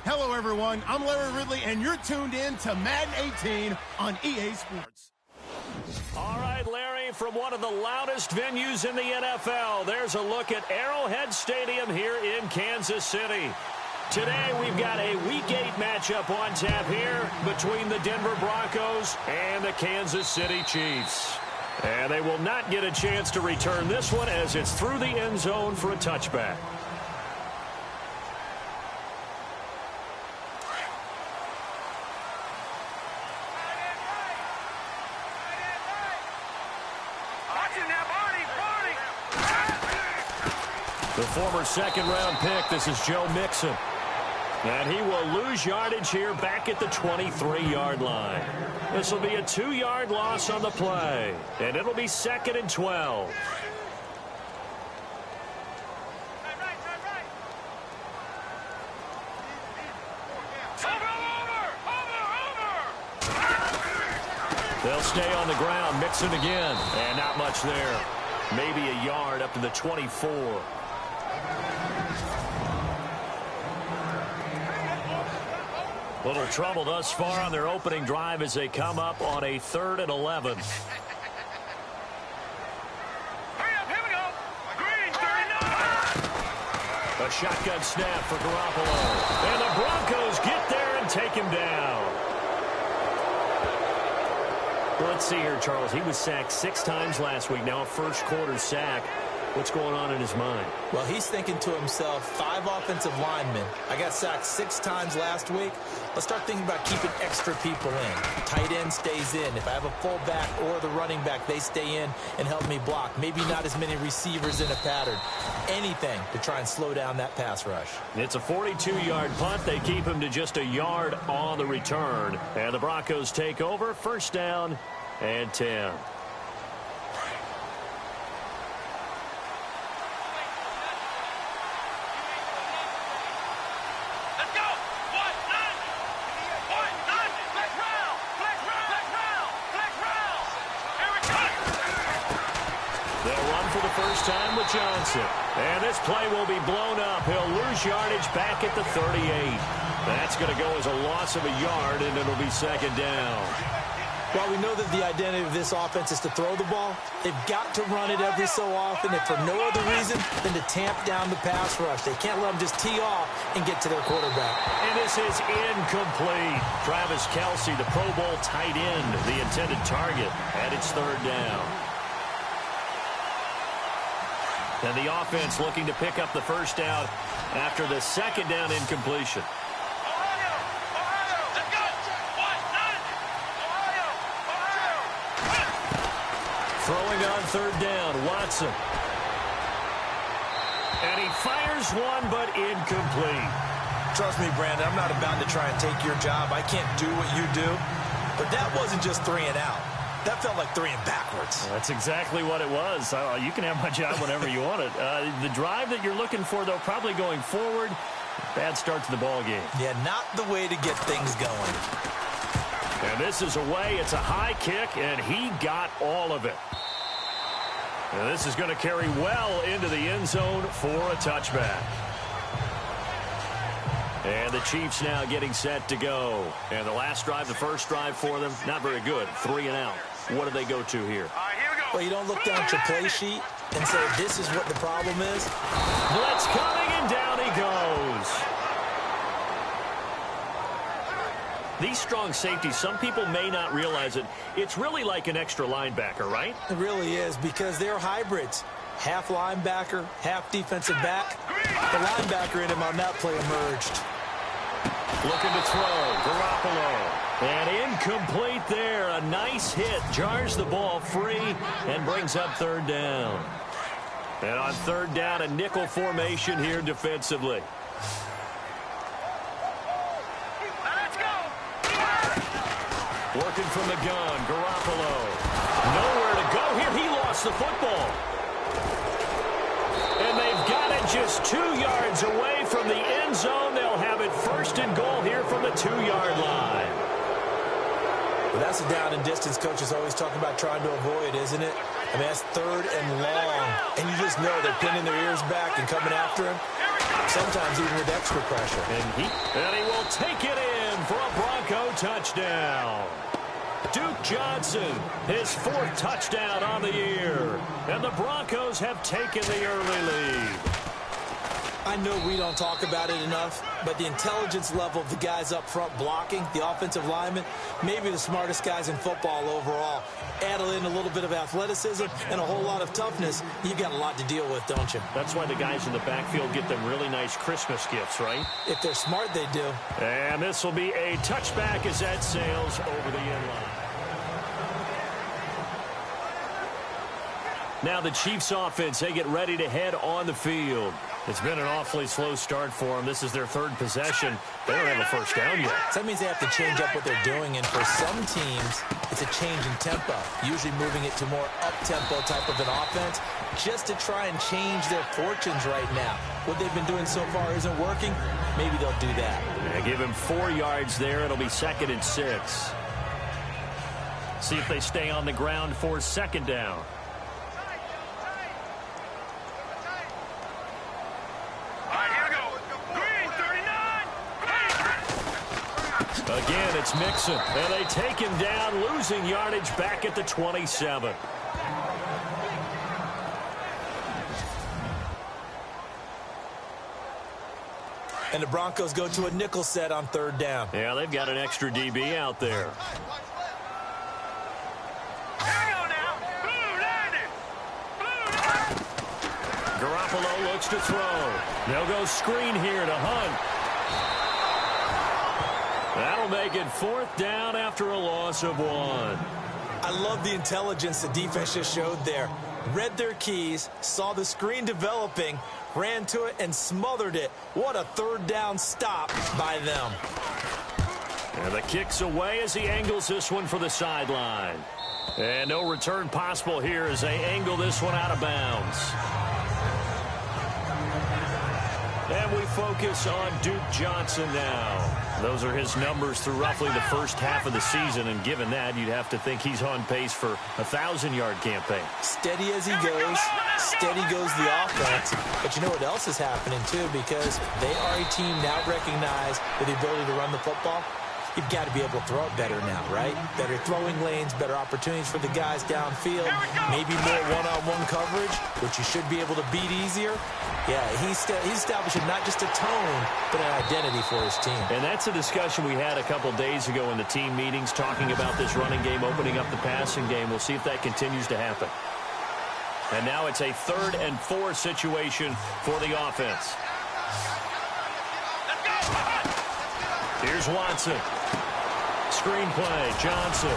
Hello, everyone. I'm Larry Ridley, and you're tuned in to Madden 18 on EA Sports. All right, Larry, from one of the loudest venues in the NFL, there's a look at Arrowhead Stadium here in Kansas City. Today, we've got a Week 8 matchup on tap here between the Denver Broncos and the Kansas City Chiefs. And they will not get a chance to return this one as it's through the end zone for a touchback. The former second-round pick, this is Joe Mixon. And he will lose yardage here back at the 23-yard line. This will be a 2-yard loss on the play. And it'll be 2nd and 12. They'll stay on the ground. Mixon again. And not much there. Maybe a yard up to the 24. Little trouble thus far on their opening drive as they come up on a 3rd and 11. A shotgun snap for Garoppolo. And the Broncos get there and take him down. Well, let's see here, Charles. He was sacked 6 times last week. Now a first-quarter sack. What's going on in his mind? Well, he's thinking to himself, 5 offensive linemen. I got sacked 6 times last week. Let's start thinking about keeping extra people in. Tight end stays in. If I have a fullback or the running back, they stay in and help me block. Maybe not as many receivers in a pattern. Anything to try and slow down that pass rush. It's a 42-yard punt. They keep him to just a yard on the return. And the Broncos take over. 1st down and 10. Time with Johnson. And this play will be blown up. He'll lose yardage back at the 38. That's going to go as a loss of a yard, and it'll be 2nd down. Well, we know that the identity of this offense is to throw the ball. They've got to run it every so often, if for no other reason than to tamp down the pass rush. They can't let them just tee off and get to their quarterback. And this is incomplete. Travis Kelce, the Pro Bowl tight end, the intended target, and it's 3rd down. And the offense looking to pick up the 1st down after the 2nd down incompletion. Throwing on 3rd down, Watson. And he fires one, but incomplete. Trust me, Brandon, I'm not about to try and take your job. I can't do what you do. But that wasn't just 3 and out. That felt like 3 and backwards. Well, that's exactly what it was. You can have my job whenever you want it. The drive that you're looking for, though, probably going forward. Bad start to the ball game. Yeah, not the way to get things going. And this is away. It's a high kick, and he got all of it. And this is going to carry well into the end zone for a touchback. And the Chiefs now getting set to go. And the last drive, the first drive for them, not very good. 3 and out. What do they go to here? Well, you don't look down at your play sheet and say, this is what the problem is. Blitz coming, and down he goes. These strong safeties, some people may not realize it. It's really like an extra linebacker, right? It really is, because they're hybrids. Half linebacker, half defensive back. The linebacker in him on that play emerged. Looking to throw, Garoppolo. And incomplete there. A nice hit. Jars the ball free and brings up 3rd down. And on 3rd down, a nickel formation here defensively. Let's go. Working from the gun, Garoppolo. Nowhere to go here. He lost the football. And they've got it just 2 yards away from the end zone. They'll have it 1st and goal here from the 2-yard line. Well, that's a down and distance coach is always talking about trying to avoid, isn't it? I mean, that's 3rd and long. And you just know they're pinning their ears back and coming after him. sometimes even with extra pressure. And he will take it in for a Bronco touchdown. Duke Johnson, his 4th touchdown on the year. And the Broncos have taken the early lead. I know we don't talk about it enough, but the intelligence level of the guys up front blocking, the offensive linemen, maybe the smartest guys in football overall. Add in a little bit of athleticism and a whole lot of toughness, you've got a lot to deal with, don't you? That's why the guys in the backfield get them really nice Christmas gifts, right? If they're smart, they do. And this will be a touchback as that sails over the end line. Now the Chiefs offense, they get ready to head on the field. It's been an awfully slow start for them. This is their 3rd possession. They don't have a first down yet. So that means they have to change up what they're doing, and for some teams, it's a change in tempo, usually moving it to more up-tempo type of an offense, just to try and change their fortunes right now. What they've been doing so far isn't working. Maybe they'll do that. Yeah, give him 4 yards there. It'll be 2nd and 6. See if they stay on the ground for 2nd down. Again, it's Mixon, and they take him down, losing yardage back at the 27. And the Broncos go to a nickel set on 3rd down. Yeah, they've got an extra DB out there. Garoppolo looks to throw. They'll go screen here to Hunt. That'll make it 4th down after a loss of 1. I love the intelligence the defense just showed there. Read their keys, saw the screen developing, ran to it, and smothered it. What a 3rd down stop by them. And the kick's away as he angles this one for the sideline. And no return possible here as they angle this one out of bounds. And we focus on Duke Johnson now. Those are his numbers through roughly the first half of the season, and given that, you'd have to think he's on pace for a 1,000-yard campaign. Steady as he goes, steady goes the offense. But you know what else is happening, too, because they are a team now recognized with the ability to run the football. You've got to be able to throw it better now, right? Better throwing lanes, better opportunities for the guys downfield, maybe more one-on-one coverage, which you should be able to beat easier. Yeah, he's establishing not just a tone, but an identity for his team. And that's a discussion we had a couple days ago in the team meetings, talking about this running game, opening up the passing game. We'll see if that continues to happen. And now it's a 3rd and 4 situation for the offense. Here's Watson. Screen play, Johnson.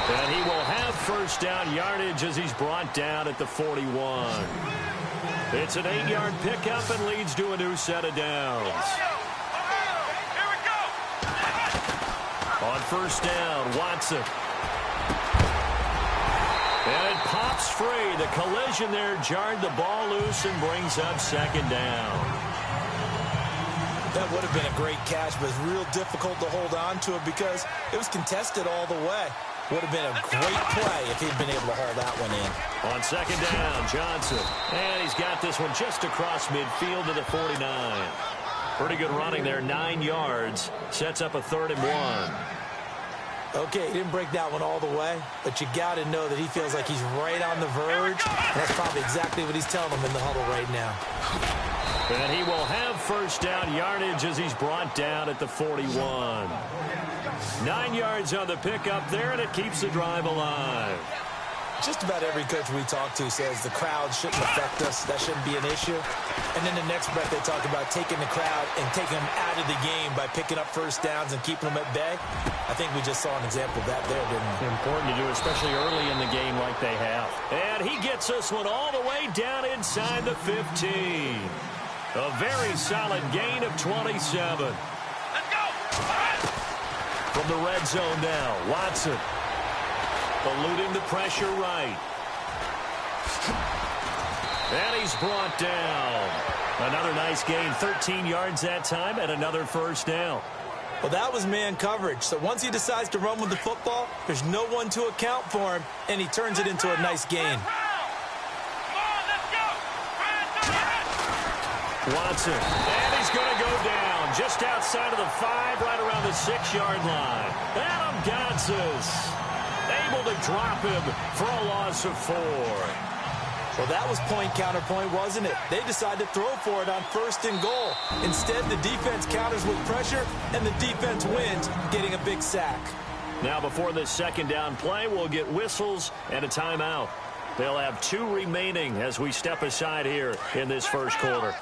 And he will have 1st down yardage as he's brought down at the 41. It's an 8-yard pickup and leads to a new set of downs. On 1st down, Watson. And it pops free. The collision there jarred the ball loose and brings up 2nd down. That would have been a great catch, but it's real difficult to hold on to it because it was contested all the way. Would have been a great play if he'd been able to haul that one in. On 2nd down, Johnson. And he's got this one just across midfield to the 49. Pretty good running there, 9 yards. Sets up a 3rd and 1. Okay, he didn't break that one all the way, but you got to know that he feels like he's right on the verge. And that's probably exactly what he's telling them in the huddle right now. And he will have 1st down yardage as he's brought down at the 41. 9 yards on the pickup there, and it keeps the drive alive. Just about every coach we talk to says the crowd shouldn't affect us. That shouldn't be an issue. And then the next breath they talk about taking the crowd and taking them out of the game by picking up 1st downs and keeping them at bay. I think we just saw an example of that there, didn't we? Important to do, especially early in the game like they have. And he gets this one all the way down inside the 15. A very solid gain of 27. Let's go! From the red zone now, Watson. Eluding the pressure right. And he's brought down. Another nice gain, 13 yards that time, and another 1st down. Well, that was man coverage. So once he decides to run with the football, there's no one to account for him, and he turns it into a nice gain. Watson, and he's going to go down just outside of the 5, right around the 6-yard line. Adam Gotsis able to drop him for a loss of 4. Well, that was point counterpoint, wasn't it? They decided to throw for it on 1st and goal. Instead, the defense counters with pressure, and the defense wins, getting a big sack. Now, before this 2nd down play, we'll get whistles and a timeout. They'll have 2 remaining as we step aside here in this 1st quarter.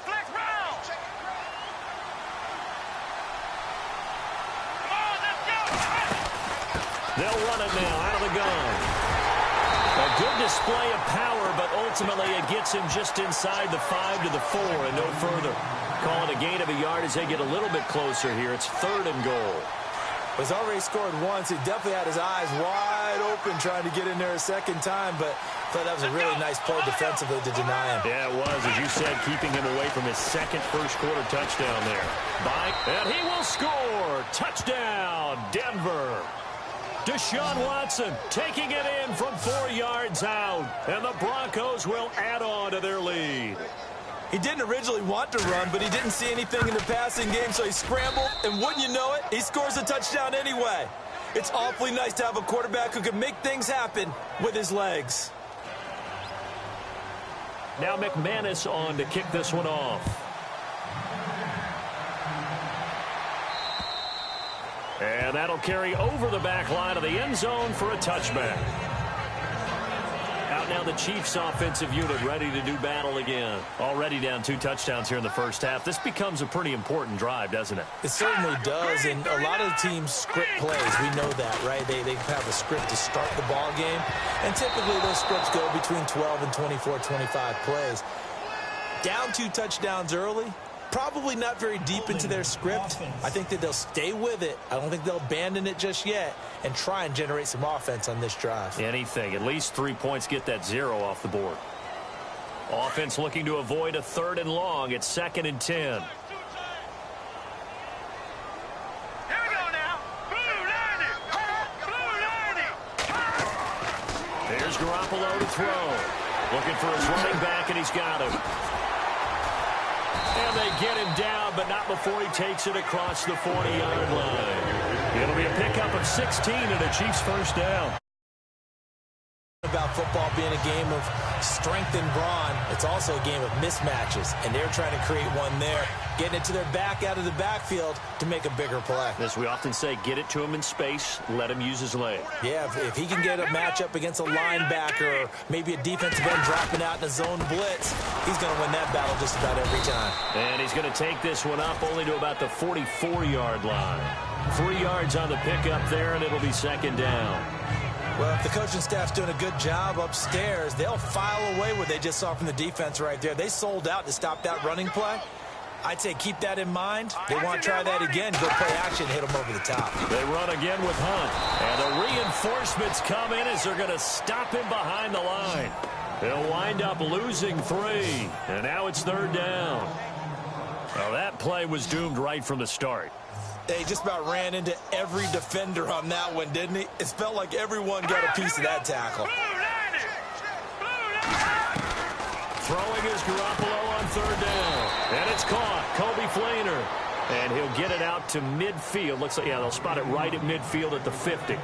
They'll run it now out of the gun. A good display of power, but ultimately it gets him just inside the 5 to the 4 and no further. Call it a gain of a yard as they get a little bit closer here. It's 3rd and goal. He's already scored once. He definitely had his eyes wide open trying to get in there a 2nd time, but I thought that was a really nice play defensively to deny him. Yeah, it was, as you said, keeping him away from his 2nd first-quarter touchdown there. And he will score! Touchdown, Denver! Deshaun Watson taking it in from 4 yards out, and the Broncos will add on to their lead. He didn't originally want to run, but he didn't see anything in the passing game, so he scrambled, and wouldn't you know it, he scores a touchdown anyway. It's awfully nice to have a quarterback who can make things happen with his legs. Now McManus on to kick this one off. And that'll carry over the back line of the end zone for a touchback. Out now the Chiefs offensive unit ready to do battle again. Already down 2 touchdowns here in the 1st half. This becomes a pretty important drive, doesn't it? It certainly does, and a lot of the teams script plays. We know that, right? They have a script to start the ball game, and typically those scripts go between 12 and 24, 25 plays. Down 2 touchdowns early, probably not very deep into their script. I think that they'll stay with it. I don't think they'll abandon it just yet and try and generate some offense on this drive. Anything. At least 3 points, get that 0 off the board. Offense looking to avoid a 3rd and long. It's 2nd and 10. Here we go now. Blue 90. Blue 90. Here's Garoppolo to throw. Looking for his running back, and he's got him. And they get him down, but not before he takes it across the 40-yard line. It'll be a pickup of 16 and a Chiefs 1st down. About football being a game of strength and brawn, it's also a game of mismatches, and they're trying to create one there, getting it to their back out of the backfield to make a bigger play. As we often say, get it to him in space, let him use his leg. Yeah, if he can get a matchup against a linebacker or maybe a defensive end dropping out in a zone blitz, he's going to win that battle just about every time. And he's going to take this one up only to about the 44-yard line. 3 yards on the pickup there, and it'll be 2nd down. Well, if the coaching staff's doing a good job upstairs, they'll file away what they just saw from the defense right there. They sold out to stop that running play. I'd say keep that in mind. They want to try that again, go play action, hit them over the top. They run again with Hunt. And the reinforcements come in as they're going to stop him behind the line. They'll wind up losing 3. And now it's 3rd down. Well, that play was doomed right from the start. They just about ran into every defender on that one, didn't he? It felt like everyone got a piece of that tackle. Throwing is Garoppolo on 3rd down. And it's caught. Kobe Fleener. And he'll get it out to midfield. Looks like, yeah, they'll spot it right at midfield at the 50.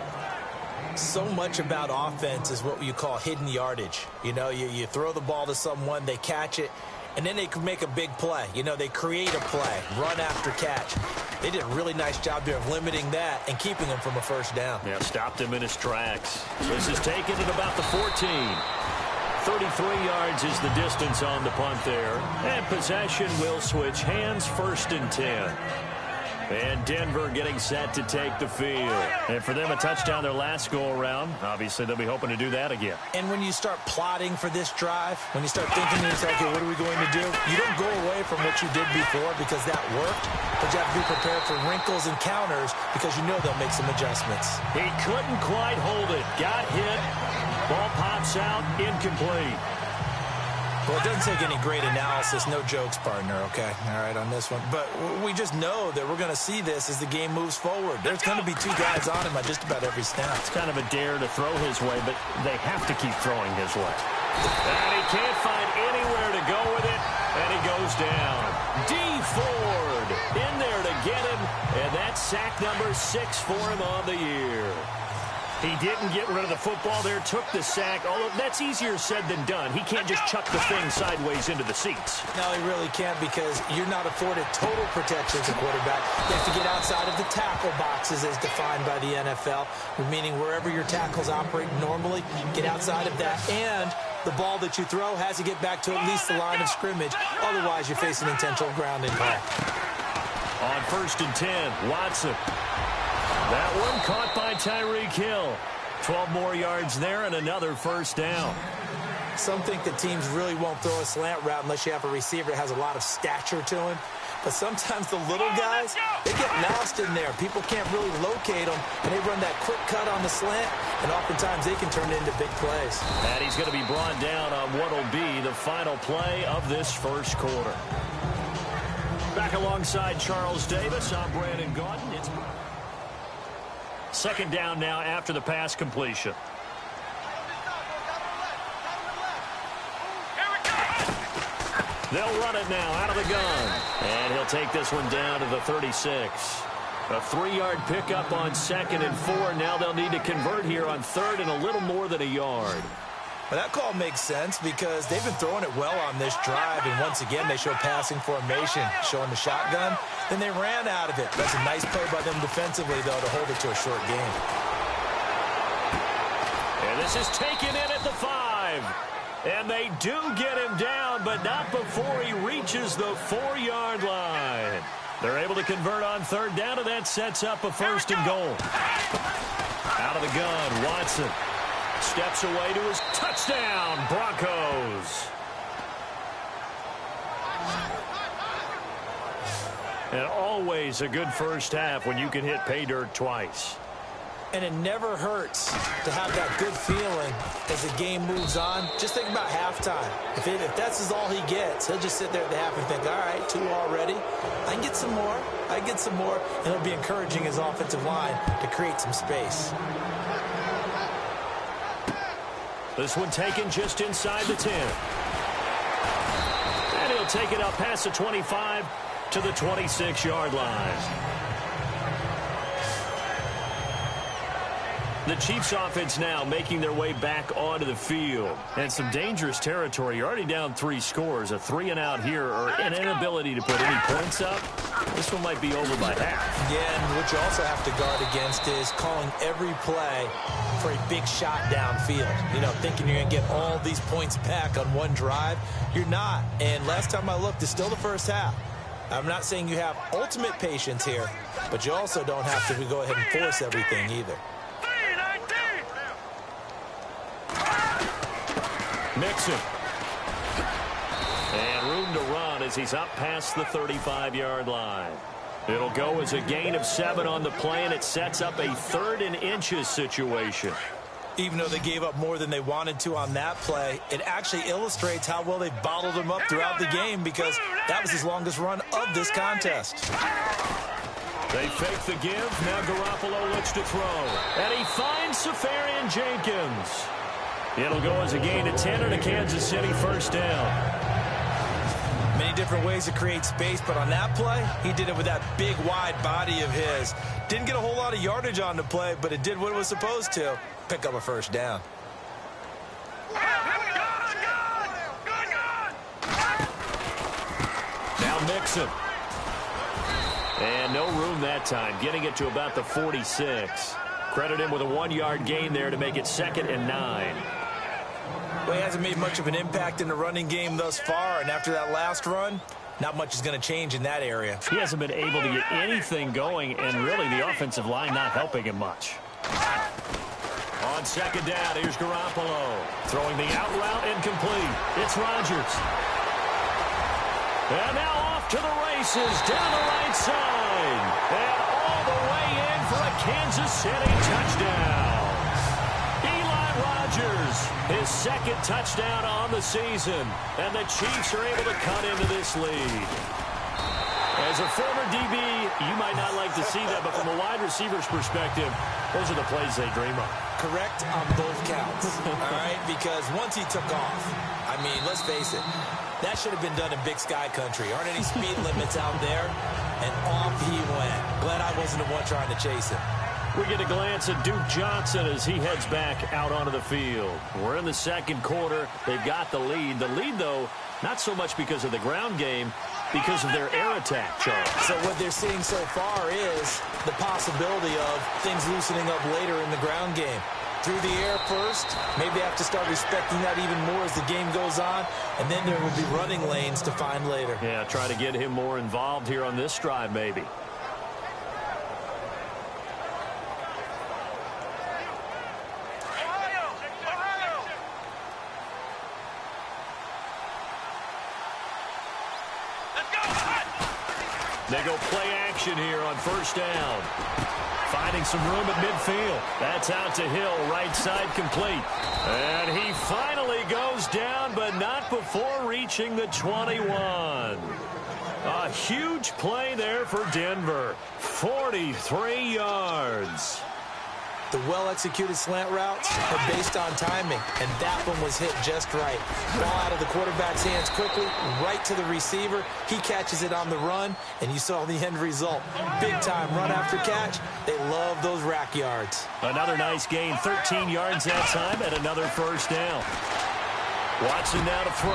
So much about offense is what you call hidden yardage. You know, you throw the ball to someone, they catch it, and then they can make a big play. You know, they create a play, run after catch. They did a really nice job there of limiting that and keeping him from a 1st down. Yeah, stopped him in his tracks. This is taken at about the 14. 33 yards is the distance on the punt there. And possession will switch hands, 1st and 10. And Denver getting set to take the field. And for them, a touchdown their last go-around. Obviously, they'll be hoping to do that again. And when you start plotting for this drive, when you start thinking to yourself, okay, what are we going to do? You don't go away from what you did before because that worked, but you have to be prepared for wrinkles and counters because you know they'll make some adjustments. He couldn't quite hold it. Got hit. Ball pops out. Incomplete. Well, it doesn't take any great analysis, no jokes, partner, okay? All right, on this one. But we just know that we're going to see this as the game moves forward. There's going to be 2 guys on him on just about every snap. It's kind of a dare to throw his way, but they have to keep throwing his way. And he can't find anywhere to go with it, and he goes down. D. Ford in there to get him, and that's sack number 6 for him on the year. He didn't get rid of the football there, took the sack, although that's easier said than done. He can't just chuck the thing sideways into the seats. No, he really can't, because you're not afforded total protection as a quarterback. You have to get outside of the tackle boxes as defined by the NFL, meaning wherever your tackles operate normally, get outside of that, and the ball that you throw has to get back to at least the line of scrimmage. Otherwise, you're facing intentional grounding call. On 1st and 10, Watson. That one caught by Tyreek Hill. 12 more yards there and another first down. Some think that teams really won't throw a slant route unless you have a receiver that has a lot of stature to him. But sometimes the little guys, they get lost in there. People can't really locate them, and they run that quick cut on the slant, and oftentimes they can turn it into big plays. And he's going to be brought down on what will be the final play of this first quarter. Back alongside Charles Davis, I'm Brandon Gaudin. It's 2nd down now after the pass completion. They'll run it now out of the gun. And he'll take this one down to the 36. A 3-yard pickup on 2nd and 4. Now they'll need to convert here on 3rd and a little more than a yard. Well, that call makes sense because they've been throwing it well on this drive, and once again they show passing formation, showing the shotgun. Then they ran out of it. That's a nice play by them defensively, though, to hold it to a short game. And this is taken in at the 5. And they do get him down, but not before he reaches the 4-yard line. They're able to convert on 3rd down, and that sets up a 1st and goal. Out of the gun, Watson steps away to his touchdown, Broncos. And always a good first half when you can hit pay dirt twice. And it never hurts to have that good feeling as the game moves on. Just think about halftime. If that's all he gets, he'll just sit there at the half and think, all right, 2 already. I can get some more. I can get some more. And it'll be encouraging his offensive line to create some space. This one taken just inside the 10. And he'll take it up past the 25 to the 26-yard line. The Chiefs offense now making their way back onto the field. And some dangerous territory. You're already down 3 scores. A 3-and-out here or an inability to put any points up. This one might be over by half. Yeah, and what you also have to guard against is calling every play for a big shot downfield. You know, thinking you're going to get all these points back on one drive. You're not. And last time I looked, it's still the first half. I'm not saying you have ultimate patience here, but you also don't have to go ahead and force everything either. Mixon. And room to run as he's up past the 35-yard line. It'll go as a gain of 7 on the play, and it sets up a 3rd and inches situation. Even though they gave up more than they wanted to on that play, it actually illustrates how well they bottled him up throughout the game because that was his longest run of this contest. They fake the give. Now Garoppolo looks to throw. And he finds Safarian Jenkins. It'll go as a gain of 10 and a Kansas City first down. Many different ways to create space, but on that play, he did it with that big, wide body of his. Didn't get a whole lot of yardage on the play, but it did what it was supposed to. Pick up a first down. Now Mixon. And no room that time, getting it to about the 46. Credit him with a 1-yard gain there to make it 2nd and 9. Well, he hasn't made much of an impact in the running game thus far, and after that last run, not much is going to change in that area. He hasn't been able to get anything going, and really the offensive line not helping him much. On 2nd down, here's Garoppolo. Throwing the out route incomplete. It's Rodgers. And now off to the races down the right side. And all the way in for a Kansas City touchdown. Rodgers, his 2nd touchdown on the season, and the Chiefs are able to cut into this lead. As a former DB, you might not like to see that, but from a wide receiver's perspective, those are the plays they dream of. Correct on both counts, all right? because once he took off, I mean, let's face it, that should have been done in Big Sky country. Aren't any speed limits out there? And off he went. Glad I wasn't the one trying to chase him. We get a glance at Duke Johnson as he heads back out onto the field. We're in the second quarter. They've got the lead. The lead, though, not so much because of the ground game, because of their air attack, Charles. So what they're seeing so far is the possibility of things loosening up later in the ground game. Through the air first, maybe they have to start respecting that even more as the game goes on, and then there will be running lanes to find later. Yeah, try to get him more involved here on this drive, maybe. They go play action here on first down. Finding some room at midfield. That's out to Hill, right side complete. And he finally goes down, but not before reaching the 21. A huge play there for Denver. 43 yards. The well-executed slant routes are based on timing, and that one was hit just right. Ball out of the quarterback's hands quickly, right to the receiver. He catches it on the run, and you saw the end result. Big-time run after catch. They love those rack yards. Another nice gain, 13 yards that time, and another first down. Watson now to throw.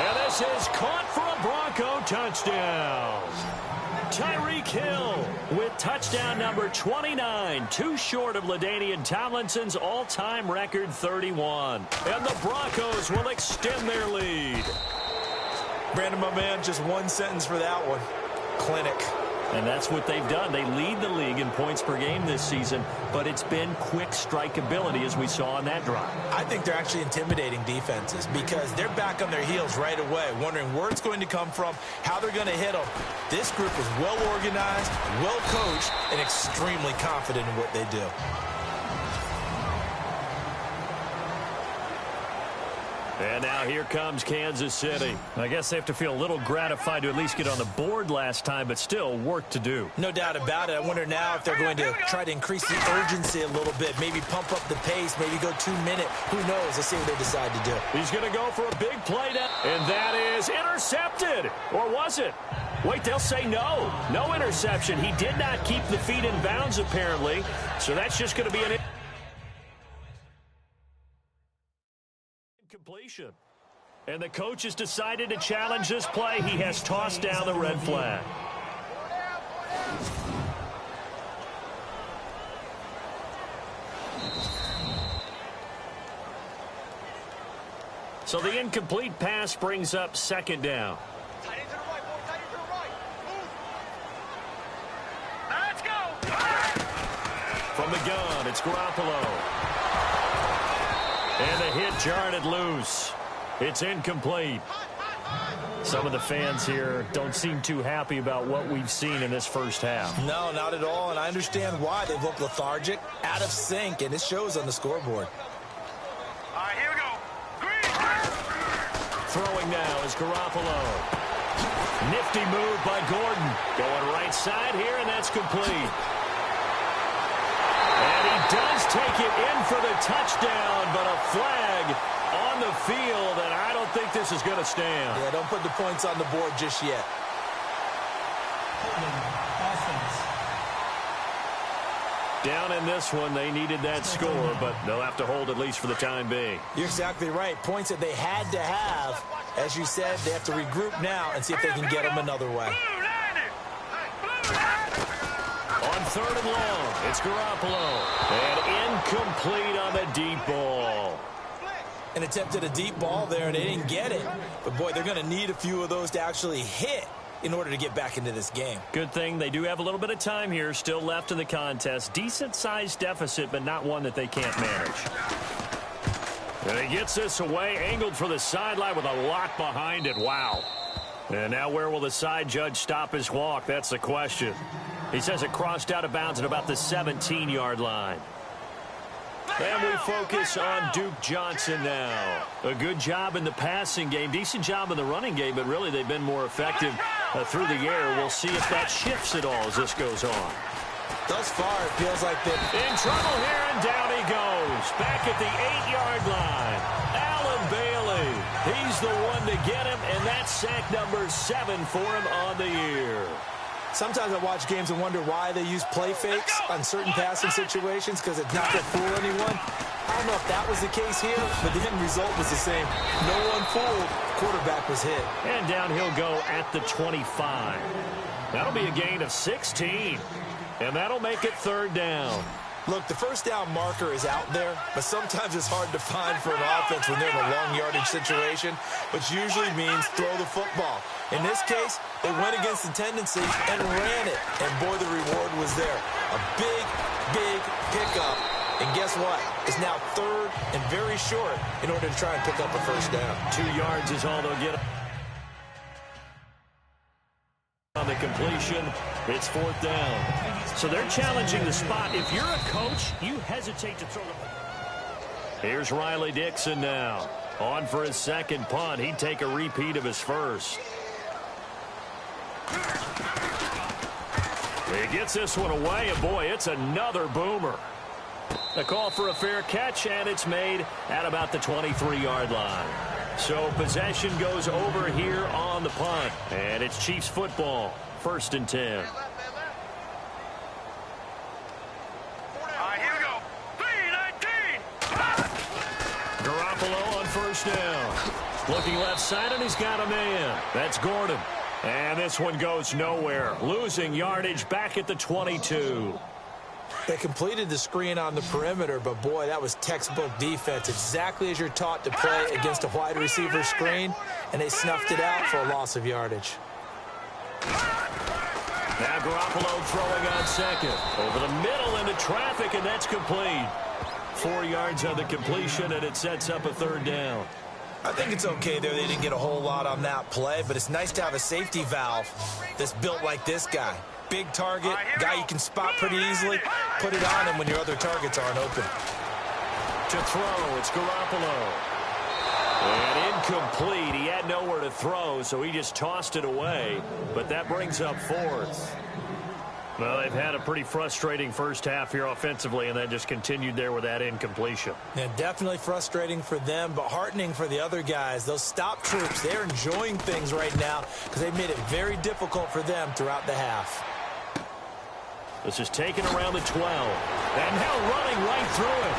And this is caught for a Bronco touchdown. Tyreek Hill with touchdown number 29, too short of LaDainian Tomlinson's all-time record 31. And the Broncos will extend their lead. Brandon, my man, just one sentence for that one. Clinic. And that's what they've done. They lead the league in points per game this season, but it's been quick strikeability as we saw on that drive. I think they're actually intimidating defenses because they're back on their heels right away, wondering where it's going to come from, how they're going to hit them. This group is well organized, well coached, and extremely confident in what they do. And now here comes Kansas City. I guess they have to feel a little gratified to at least get on the board last time, but still work to do. No doubt about it. I wonder now if they're going to try to increase the urgency a little bit, maybe pump up the pace, maybe go 2 minute. Who knows? Let's see what they decide to do. He's going to go for a big play down, and that is intercepted. Or was it? Wait, they'll say no. No interception. He did not keep the feet in bounds, apparently. So that's just going to be an completion. And the coach has decided to challenge this play. He has tossed down the red flag. So the incomplete pass brings up second down. Let's go. From the gun, it's Garoppolo. And the hit jarred it loose. It's incomplete. Some of the fans here don't seem too happy about what we've seen in this first half. No, not at all, and I understand why. They look lethargic, out of sync, and it shows on the scoreboard. All right, here we go. Throwing now is Garoppolo. Nifty move by Gordon. Going right side here, and that's complete. And he does take it in for the touchdown, but a flag on the field, and I don't think this is going to stand. Yeah, don't put the points on the board just yet. Down in this one, they needed that score, but they'll have to hold at least for the time being. You're exactly right. Points that they had to have. As you said, they have to regroup now and see if they can get them another way. On third and long, it's Garoppolo. And incomplete on the deep ball. An attempt at a deep ball there, and they didn't get it. But, boy, they're going to need a few of those to actually hit in order to get back into this game. Good thing they do have a little bit of time here still left in the contest. Decent-sized deficit, but not one that they can't manage. And he gets this away, angled for the sideline with a lot behind it. Wow. And now where will the side judge stop his walk? That's the question. He says it crossed out of bounds at about the 17-yard line. And we focus on Duke Johnson now. A good job in the passing game, decent job in the running game, but really they've been more effective through the air. We'll see if that shifts at all as this goes on. Thus far, it feels like they're in trouble here, and down he goes. Back at the 8-yard line. the one to get him, and that's sack number 7 for him on the year. Sometimes I watch games and wonder why they use play fakes on certain passing situations, because it's not to fool anyone. I don't know if that was the case here, but the end result was the same. No one fooled. Quarterback was hit. And down he'll go at the 25. That'll be a gain of 16. And that'll make it 3rd down. Look, the first down marker is out there, but sometimes it's hard to find for an offense when they're in a long yardage situation, which usually means throw the football. In this case, they went against the tendency and ran it. And, boy, the reward was there. A big, big pickup. And guess what? It's now 3rd and very short in order to try and pick up a first down. 2 yards is all they'll get on the completion. It's 4th down. So they're challenging the spot. If you're a coach, you hesitate to throw the ball. Here's Riley Dixon now. On for his 2nd punt. He'd take a repeat of his first. He gets this one away, and boy, it's another boomer. A call for a fair catch, and it's made at about the 23-yard line. So possession goes over here on the punt, and it's Chiefs football, 1st and 10. All right, here we go. 3-19. Garoppolo on 1st down. Looking left side, and he's got a man. That's Gordon. And this one goes nowhere. Losing yardage back at the 22. They completed the screen on the perimeter, but, boy, that was textbook defense. Exactly as you're taught to play against a wide receiver screen, and they snuffed it out for a loss of yardage. Now Garoppolo throwing on 2nd. Over the middle into traffic, and that's complete. 4 yards on the completion, and it sets up a 3rd down. I think it's okay there. They didn't get a whole lot on that play, but it's nice to have a safety valve that's built like this guy. Big target, guy you can spot pretty easily. Put it on him when your other targets aren't open. To throw, it's Garoppolo. And incomplete. He had nowhere to throw, so he just tossed it away. But that brings up 4th. Well, they've had a pretty frustrating first half here offensively, and then just continued there with that incompletion. Yeah, definitely frustrating for them, but heartening for the other guys. Those stop troops, they're enjoying things right now because they've made it very difficult for them throughout the half. This is taken around the 12. And now running right through it.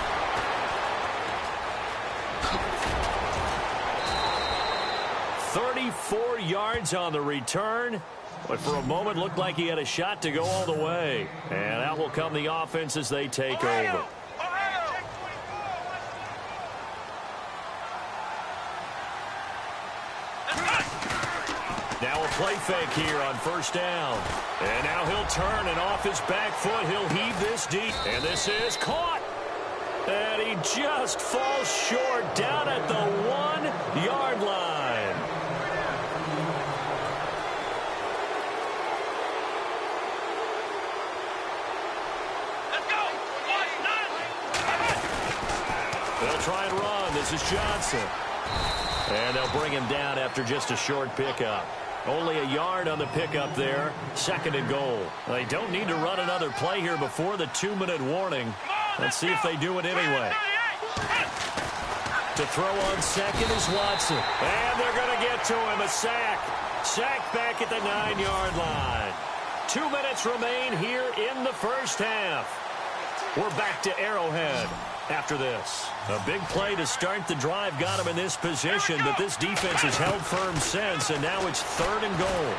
34 yards on the return. But for a moment, looked like he had a shot to go all the way. And out will come the offense as they take over. Now a play fake here on 1st down. And now he'll turn, and off his back foot, he'll heave this deep. And this is caught. And he just falls short down at the 1-yard line. They'll try and run. This is Johnson. And they'll bring him down after just a short pickup. Only a yard on the pickup there. 2nd and goal. They don't need to run another play here before the 2-minute warning. Let's see if they do it anyway. To throw on 2nd is Watson. And they're going to get to him. A sack. Sack back at the 9-yard line. 2 minutes remain here in the first half. We're back to Arrowhead after this. A big play to start the drive got him in this position, but this defense has held firm since, and now it's 3rd and goal.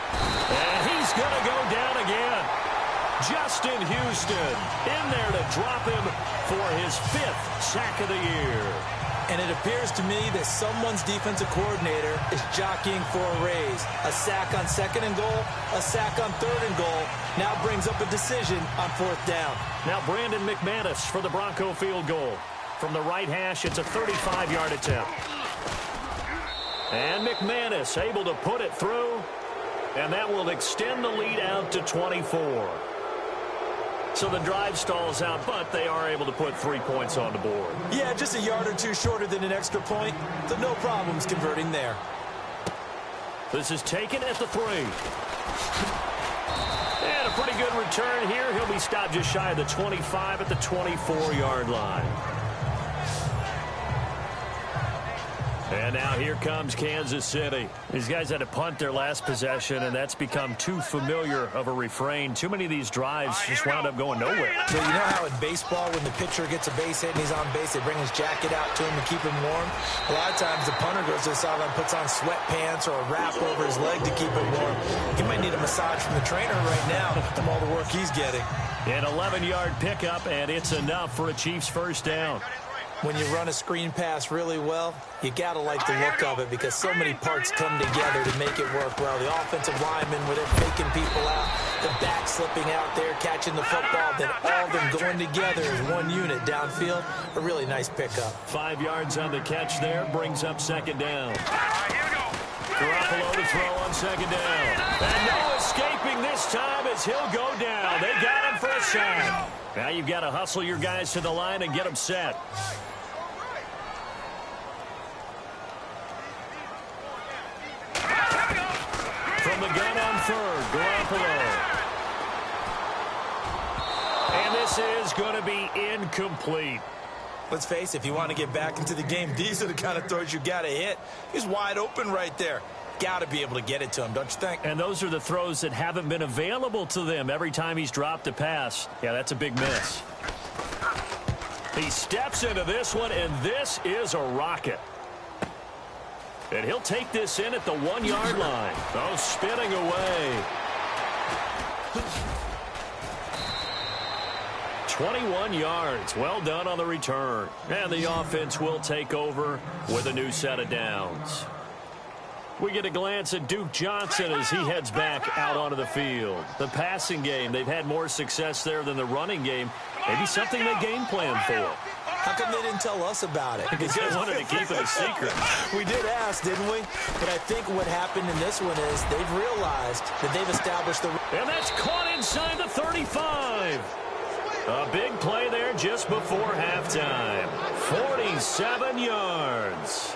And he's going to go down again. Justin Houston in there to drop him for his 5th sack of the year. And it appears to me that someone's defensive coordinator is jockeying for a raise. A sack on 2nd and goal, a sack on 3rd and goal, now brings up a decision on 4th down. Now Brandon McManus for the Bronco field goal. From the right hash, it's a 35-yard attempt. And McManus able to put it through, and that will extend the lead out to 24. So the drive stalls out, but they are able to put 3 points on the board. Yeah, just a yard or two shorter than an extra point, so no problems converting there. This is taken at the 3. And a pretty good return here. He'll be stopped just shy of the 25 at the 24-yard line. And now here comes Kansas City. These guys had to punt their last possession, and that's become too familiar of a refrain. Too many of these drives just wound up going nowhere. So you know how in baseball, when the pitcher gets a base hit and he's on base, they bring his jacket out to him to keep him warm? A lot of times the punter goes to the sideline, puts on sweatpants or a wrap over his leg to keep him warm. He might need a massage from the trainer right now from all the work he's getting. An 11-yard pickup, and it's enough for a Chiefs first down. When you run a screen pass really well, you got to like the look of it because so many parts come together to make it work well. The offensive linemen, where they're faking people out, the back slipping out there, catching the football, then all of them going together as one unit downfield. A really nice pickup. 5 yards on the catch there, brings up second down. Garoppolo to throw on second down. And no escaping this time as he'll go down. They got him for a sack. Now you've got to hustle your guys to the line and get them set. From the gun on third, Garoppolo. And this is going to be incomplete. Let's face it, if you want to get back into the game, these are the kind of throws you got to hit. He's wide open right there. Got to be able to get it to him, don't you think? And those are the throws that haven't been available to them every time he's dropped a pass. Yeah, that's a big miss. He steps into this one, and this is a rocket. And he'll take this in at the 1-yard line. Oh, spinning away. 21 yards. Well done on the return. And the offense will take over with a new set of downs. We get a glance at Duke Johnson as he heads back out onto the field. The passing game, they've had more success there than the running game. Maybe something they game plan for. How come they didn't tell us about it? Because they wanted to keep it a secret. We did ask, didn't we? But I think what happened in this one is they've realized that they've established the... And that's caught inside the 35. A big play there just before halftime. 47 yards.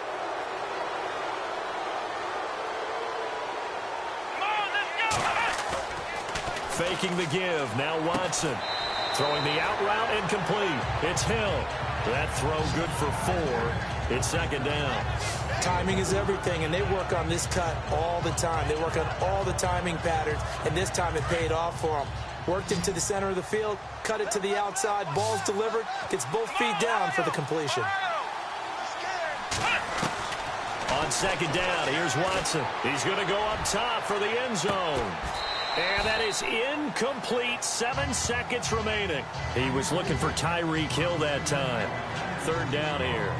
Faking the give. Now Watson. Throwing the out route incomplete. It's Hill. That throw good for 4. It's second down. Timing is everything, and they work on this cut all the time. They work on all the timing patterns, and this time it paid off for them. Worked into the center of the field, cut it to the outside, ball's delivered, gets both feet down for the completion. On second down, here's Watson. He's going to go up top for the end zone. And that is incomplete. 7 seconds remaining. He was looking for Tyreek Hill that time. Third down here.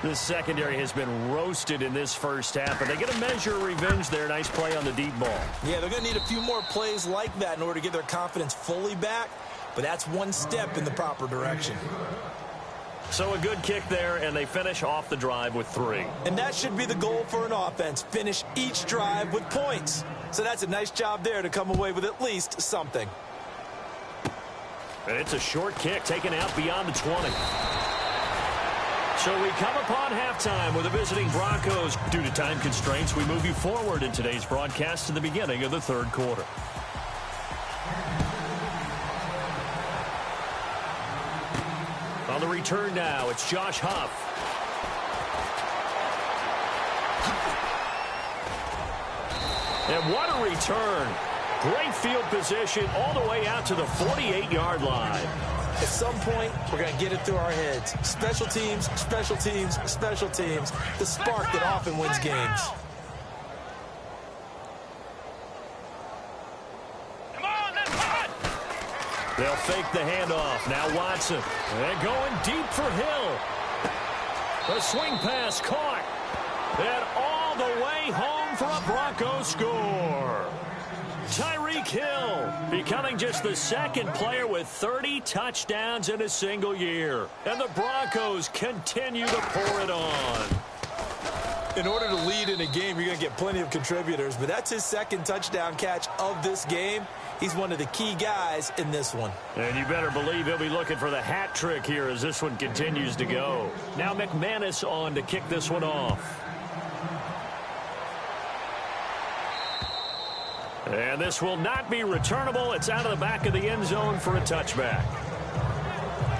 This secondary has been roasted in this first half, but they get a measure of revenge there. Nice play on the deep ball. Yeah, they're going to need a few more plays like that in order to get their confidence fully back, but that's one step in the proper direction. So a good kick there, and they finish off the drive with 3. And that should be the goal for an offense, finish each drive with points. So that's a nice job there to come away with at least something. And it's a short kick taken out beyond the 20. So we come upon halftime with the visiting Broncos. Due to time constraints, we move you forward in today's broadcast to the beginning of the third quarter. On the return now, it's Josh Huff. And what a return. Great field position all the way out to the 48-yard line. At some point, we're going to get it through our heads. Special teams, special teams, special teams. The spark that often wins games. They'll fake the handoff. Now Watson. And going deep for Hill. The swing pass caught. And all the way home for a Broncos score. Tyreek Hill becoming just the second player with 30 touchdowns in a single year. And the Broncos continue to pour it on. In order to lead in a game, you're going to get plenty of contributors, but that's his second touchdown catch of this game. He's one of the key guys in this one. And you better believe he'll be looking for the hat trick here as this one continues to go. Now McManus on to kick this one off. And this will not be returnable. It's out of the back of the end zone for a touchback.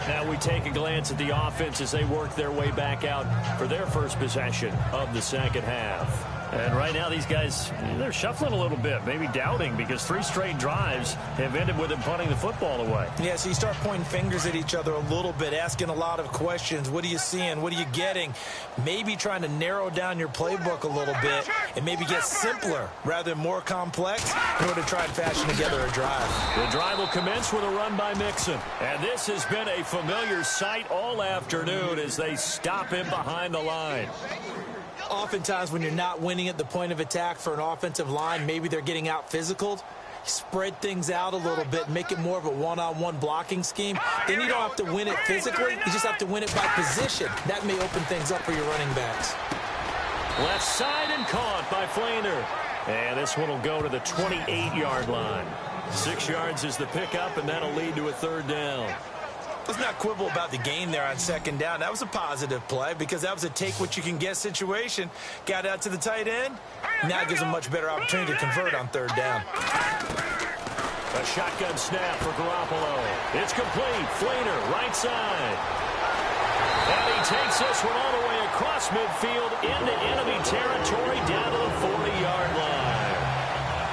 Now we take a glance at the offense as they work their way back out for their first possession of the second half. And right now these guys, they're shuffling a little bit, maybe doubting, because 3 straight drives have ended with them punting the football away. Yeah, so you start pointing fingers at each other a little bit, asking a lot of questions. What are you seeing? What are you getting? Maybe trying to narrow down your playbook a little bit and maybe get simpler rather than more complex in order to try and fashion together a drive. The drive will commence with a run by Mixon. And this has been a familiar sight all afternoon as they stop him behind the line. Oftentimes when you're not winning at the point of attack for an offensive line, maybe they're getting out physical. Spread things out a little bit, make it more of a one-on-one blocking scheme. Then you don't have to win it physically. You just have to win it by position. That may open things up for your running backs. Left side and caught by Flainer. And this one will go to the 28-yard line. 6 yards is the pickup, and that'll lead to a third down. Let's not quibble about the gain there on second down. That was a positive play because that was a take-what-you-can-get situation. Got out to the tight end. Now it gives them a much better opportunity to convert on third down. A shotgun snap for Garoppolo. It's complete. Flainer, right side. And he takes this one all the way across midfield into enemy territory down to the 40-yard line.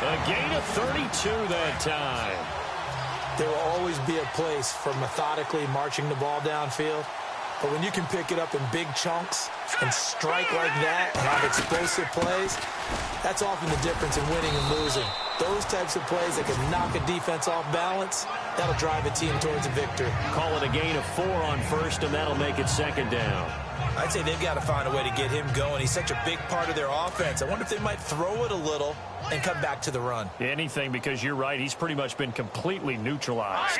A gain of 32 that time. There will always be a place for methodically marching the ball downfield. But when you can pick it up in big chunks and strike like that and have explosive plays, that's often the difference in winning and losing. Those types of plays that can knock a defense off balance, that'll drive a team towards a victory. Call it a gain of 4 on first, and that'll make it second down. I'd say they've got to find a way to get him going. He's such a big part of their offense. I wonder if they might throw it a little and come back to the run. Anything, because you're right. He's pretty much been completely neutralized.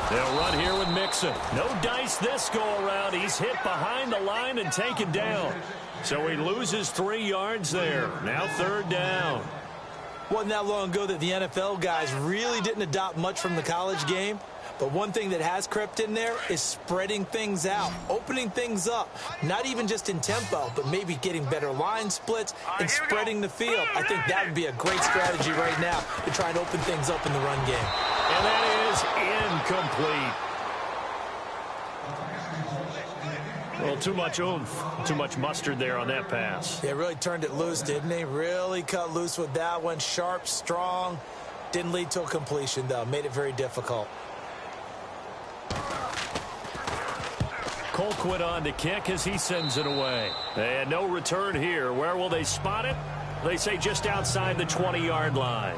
They'll run here with Mixon. No dice this go-around. He's hit behind the line and taken down. So he loses 3 yards there. Now third down. Wasn't that long ago that the NFL guys really didn't adopt much from the college game. But one thing that has crept in there is spreading things out, opening things up, not even just in tempo, but maybe getting better line splits and spreading the field. I think that would be a great strategy right now to try and open things up in the run game. And that is incomplete. Well, too much oomph, too much mustard there on that pass. Yeah, really turned it loose, didn't he? Really cut loose with that one. Sharp, strong. Didn't lead to a completion, though. Made it very difficult. Colquitt on to kick as he sends it away. And no return here. Where will they spot it? They say just outside the 20-yard line.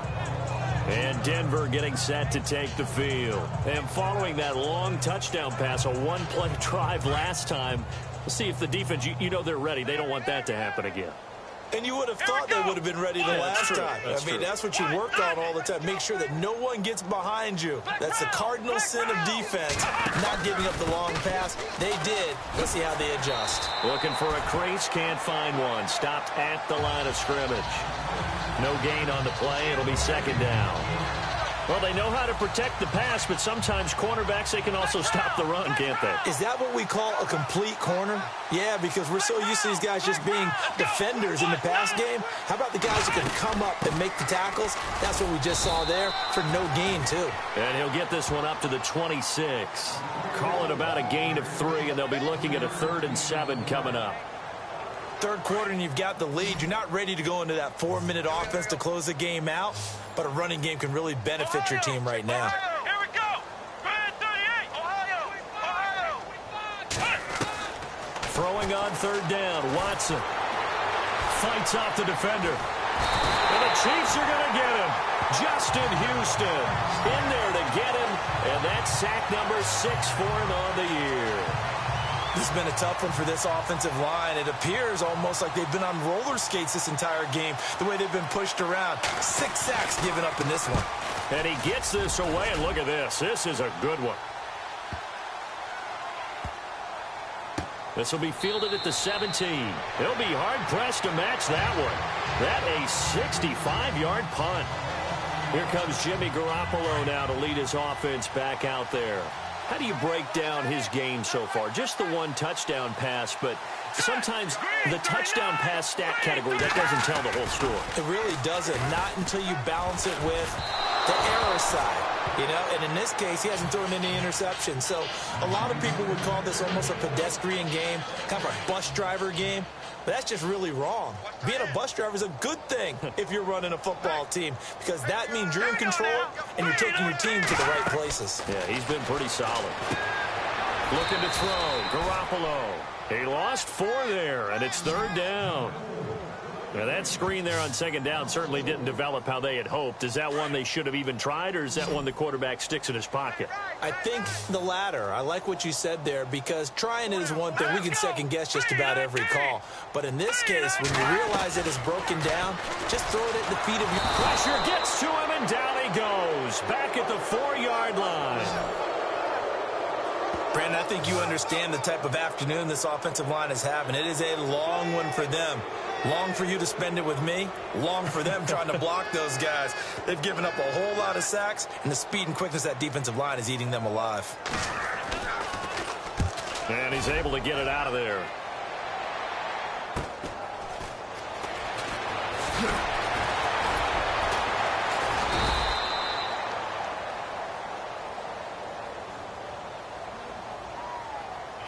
And Denver getting set to take the field. And following that long touchdown pass, a one-play drive last time, we'll see if the defense, you know they're ready. They don't want that to happen again. And you would have thought they would have been ready the last time. That's true. That's what you work on all the time. Make sure that no one gets behind you. That's the cardinal sin of defense, not giving up the long pass. They did. Let's see how they adjust. Looking for a crease, can't find one. Stopped at the line of scrimmage. No gain on the play. It'll be second down. Well, they know how to protect the pass, but sometimes cornerbacks, they can also stop the run, can't they? Is that what we call a complete corner? Yeah, because we're so used to these guys just being defenders in the pass game. How about the guys who can come up and make the tackles? That's what we just saw there for no gain, too. And he'll get this one up to the 26. Call it about a gain of 3, and they'll be looking at a 3rd and 7 coming up. Third quarter and you've got the lead. You're not ready to go into that 4-minute offense to close the game out, but a running game can really benefit your team right now. Here we go. 38. Ohio. Throwing on third down, Watson fights off the defender. And the Chiefs are going to get him. Justin Houston in there to get him, and that's sack number 6 for him on the year. This has been a tough one for this offensive line. It appears almost like they've been on roller skates this entire game, the way they've been pushed around. 6 sacks given up in this one. And he gets this away, and look at this. This is a good one. This will be fielded at the 17. He'll be hard-pressed to match that one. That a 65-yard punt. Here comes Jimmy Garoppolo now to lead his offense back out there. How do you break down his game so far? Just the 1 touchdown pass, but sometimes the touchdown pass stat category, that doesn't tell the whole story. It really doesn't. Not until you balance it with the error side. You know, and in this case, he hasn't thrown any interceptions. So a lot of people would call this almost a pedestrian game, kind of a bus driver game. But that's just really wrong. Being a bus driver is a good thing if you're running a football team, because that means you're in control and you're taking your team to the right places. Yeah, he's been pretty solid. Looking to throw. Garoppolo. He lost 4 there, and it's 3rd down. Now, that screen there on 2nd down certainly didn't develop how they had hoped. Is that one they should have even tried, or is that one the quarterback sticks in his pocket? I think the latter. I like what you said there, because trying it is one thing. We can second-guess just about every call. But in this case, when you realize it is broken down, just throw it at the feet of your... Pressure gets to him, and down he goes. Back at the 4-yard line. Brandon, I think you understand the type of afternoon this offensive line is having. It is a long one for them. Long for you to spend it with me. Long for them trying to block those guys. They've given up a whole lot of sacks, and the speed and quickness of that defensive line is eating them alive. And he's able to get it out of there.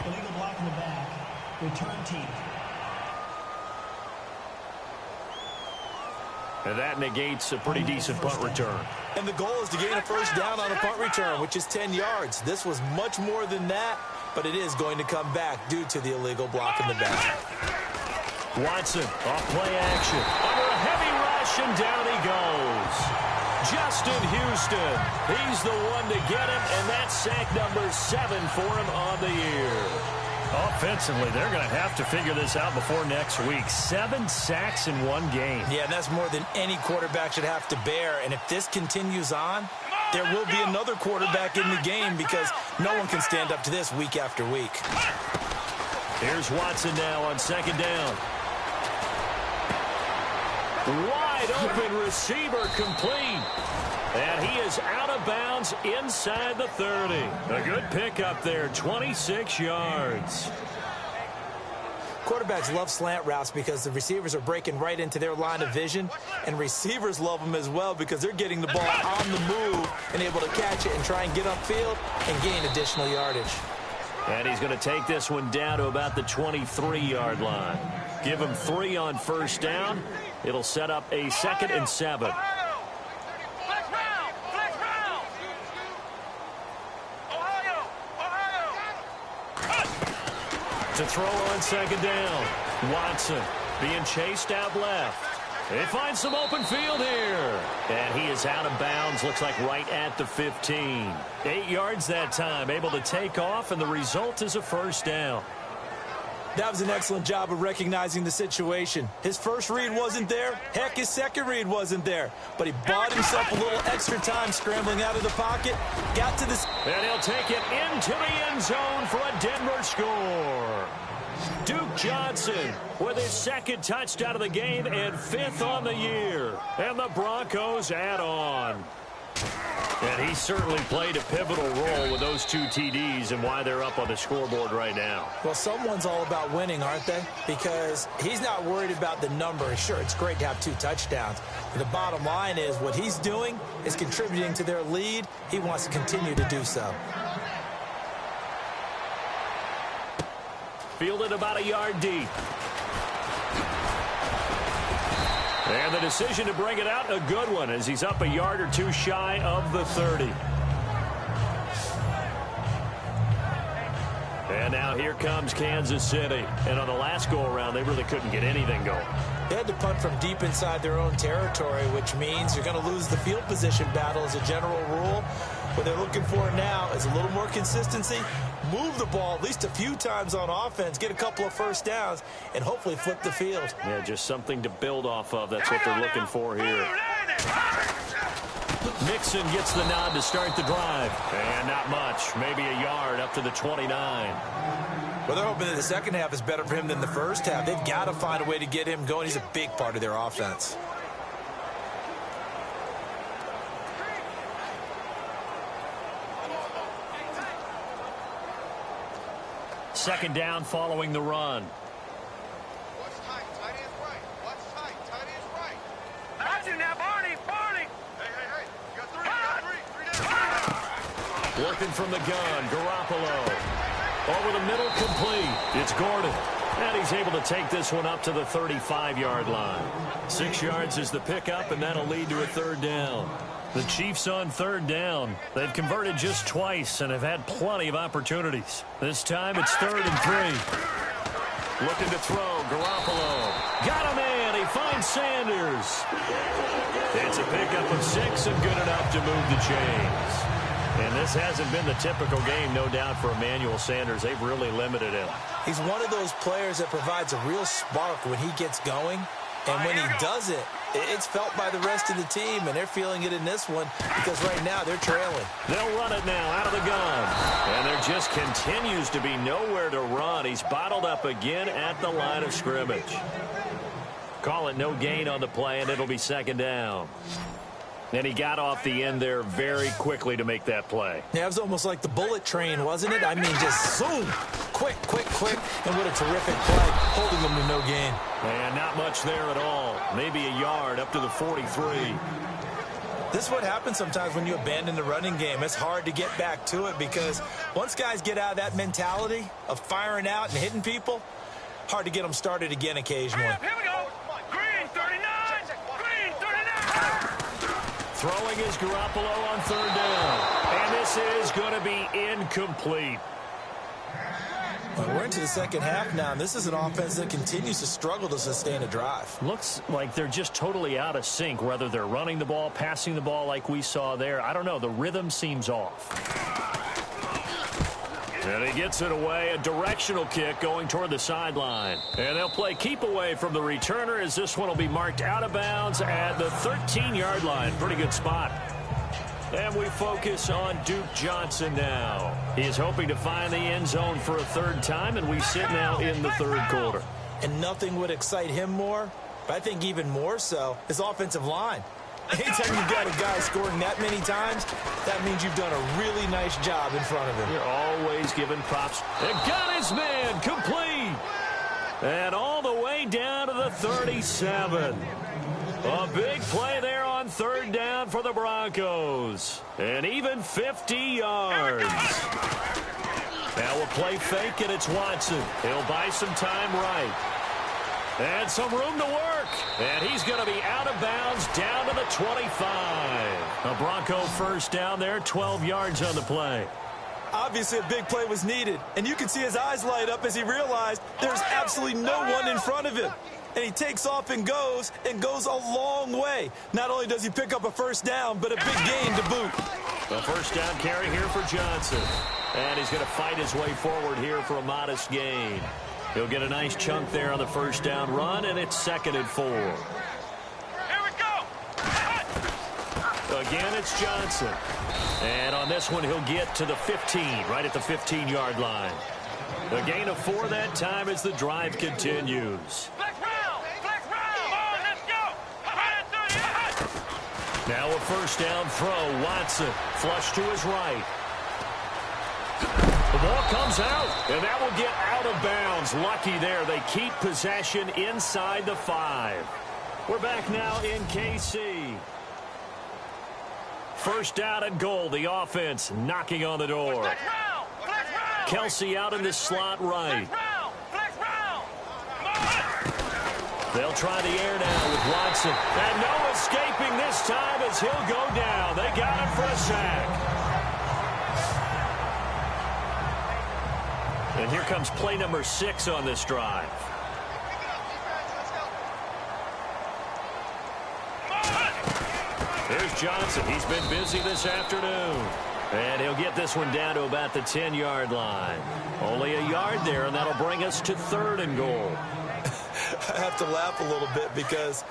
Illegal block in the back. Return team. And that negates a pretty decent punt return. And the goal is to gain a 1st down on a punt return, which is 10 yards. This was much more than that, but it is going to come back due to the illegal block in the back. Watson off play action. Under a heavy rush, and down he goes. Justin Houston. He's the one to get him, and that's sack number 7 for him on the year. Offensively, they're going to have to figure this out before next week. 7 sacks in 1 game. Yeah, and that's more than any quarterback should have to bear. And if this continues on, there will be another quarterback in the game, because no one can stand up to this week after week. Here's Watson now on 2nd down. Wide open receiver, complete. And he is out of bounds inside the 30. A good pickup there, 26 yards. Quarterbacks love slant routes because the receivers are breaking right into their line of vision, and receivers love them as well because they're getting the ball on the move and able to catch it and try and get upfield and gain additional yardage. And he's going to take this one down to about the 23-yard line. Give him 3 on 1st down. It'll set up a 2nd and 7. To throw on 2nd down. Watson being chased out left. They find some open field here. And he is out of bounds, looks like right at the 15. 8 yards that time, able to take off, and the result is a 1st down. That was an excellent job of recognizing the situation. His first read wasn't there. Heck, his second read wasn't there. But he bought himself a little extra time scrambling out of the pocket. Got to this. And he'll take it into the end zone for a Denver score. Duke Johnson with his 2nd touchdown of the game and 5th on the year. And the Broncos add on. And he certainly played a pivotal role with those 2 TDs and why they're up on the scoreboard right now. Well, someone's all about winning, aren't they? Because he's not worried about the number. Sure, it's great to have 2 touchdowns. But the bottom line is what he's doing is contributing to their lead. He wants to continue to do so. Fielded about a yard deep. And the decision to bring it out, a good one, as he's up a yard or 2 shy of the 30. And now here comes Kansas City. And on the last go-around, they really couldn't get anything going. They had to punt from deep inside their own territory, which means you're going to lose the field position battle as a general rule. What they're looking for now is a little more consistency, move the ball at least a few times on offense, get a couple of 1st downs, and hopefully flip the field. Yeah, just something to build off of. That's what they're looking for here. Mixon gets the nod to start the drive. And not much, maybe a yard up to the 29. Well, they're hoping that the second half is better for him than the first half. They've got to find a way to get him going. He's a big part of their offense. Second down following the run. What's tight? Tight end's right. What's tight? Tight end's right. Got you now, Barney. Barney. Hey. You got 3. Looking from the gun, Garoppolo. Over the middle, complete. It's Gordon. And he's able to take this one up to the 35-yard line. 6 yards is the pickup, and that'll lead to a third down. The Chiefs on third down. They've converted just twice and have had plenty of opportunities. This time it's 3rd and 3. Looking to throw, Garoppolo. Got him in. He finds Sanders. It's a pickup of 6 and good enough to move the chains. And this hasn't been the typical game, no doubt, for Emmanuel Sanders. They've really limited him. He's one of those players that provides a real spark when he gets going. And when he does it, it's felt by the rest of the team, and they're feeling it in this one because right now they're trailing. They'll run it now out of the gun. And there just continues to be nowhere to run. He's bottled up again at the line of scrimmage. Call it no gain on the play, and it'll be 2nd down. And he got off the end there very quickly to make that play. Yeah, it was almost like the bullet train, wasn't it? I mean, just zoom. Quick, quick, quick. And what a terrific play, holding them to no gain. And not much there at all. Maybe a yard up to the 43. This is what happens sometimes when you abandon the running game. It's hard to get back to it because once guys get out of that mentality of firing out and hitting people, hard to get them started again occasionally. Here we go. Green 39. Green 39. Throwing is Garoppolo on 3rd down. And this is going to be incomplete. Well, we're into the second half now, and this is an offense that continues to struggle to sustain a drive. Looks like they're just totally out of sync, whether they're running the ball, passing the ball like we saw there. I don't know. The rhythm seems off. And he gets it away, a directional kick going toward the sideline. And they'll play keep away from the returner as this one will be marked out of bounds at the 13-yard line. Pretty good spot. And we focus on Duke Johnson now. He is hoping to find the end zone for a 3rd time, and we sit now in the 3rd quarter. And nothing would excite him more, but I think even more so, his offensive line. Anytime you've got a guy scoring that many times, that means you've done a really nice job in front of him. You're always giving props. And got his man complete. And all the way down to the 37. A big play there on 3rd down for the Broncos. And even 50 yards. Now we'll play fake, and it's Watson. He'll buy some time right. And some room to work. And he's going to be out of bounds down to the 25. A Bronco 1st down there, 12 yards on the play. Obviously, a big play was needed. And you can see his eyes light up as he realized there's absolutely no one in front of him. And he takes off and goes a long way. Not only does he pick up a 1st down, but a big gain to boot. A 1st down carry here for Johnson. And he's going to fight his way forward here for a modest gain. He'll get a nice chunk there on the 1st down run, and it's 2nd and 4. Here we go. Again, it's Johnson. And on this one, he'll get to the 15, right at the 15-yard line. A gain of 4 that time as the drive continues. Flex round. Flex round. Come on, let's go. Now a 1st down throw. Watson flush to his right. The ball comes out, and that will get out of bounds. Lucky there. They keep possession inside the 5. We're back now in KC. 1st down and goal. The offense knocking on the door. Flex round. Flex round. Kelsey out in the slot right. Flex round. Flex round. They'll try the air now with Watson. And no escaping this time as he'll go down. They got him for a sack. And here comes play number 6 on this drive. There's Johnson. He's been busy this afternoon. And he'll get this one down to about the 10-yard line. Only a yard there, and that'll bring us to 3rd and goal. I have to laugh a little bit because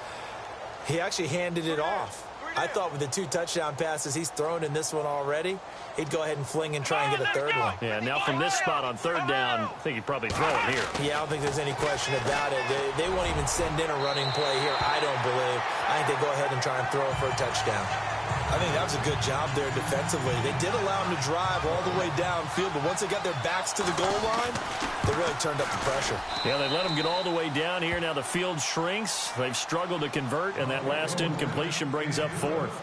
he actually handed it off. I thought with the 2 touchdown passes he's thrown in this one already, he'd go ahead and fling and try and get a 3rd one. Yeah, now from this spot on 3rd down, I think he'd probably throw it here. Yeah, I don't think there's any question about it. They won't even send in a running play here, I don't believe. I think they go ahead and try and throw it for a touchdown. I think that was a good job there defensively. They did allow him to drive all the way downfield, but once they got their backs to the goal line, they really turned up the pressure. Yeah, they let him get all the way down here. Now the field shrinks. They've struggled to convert, and that last incompletion brings up 4th.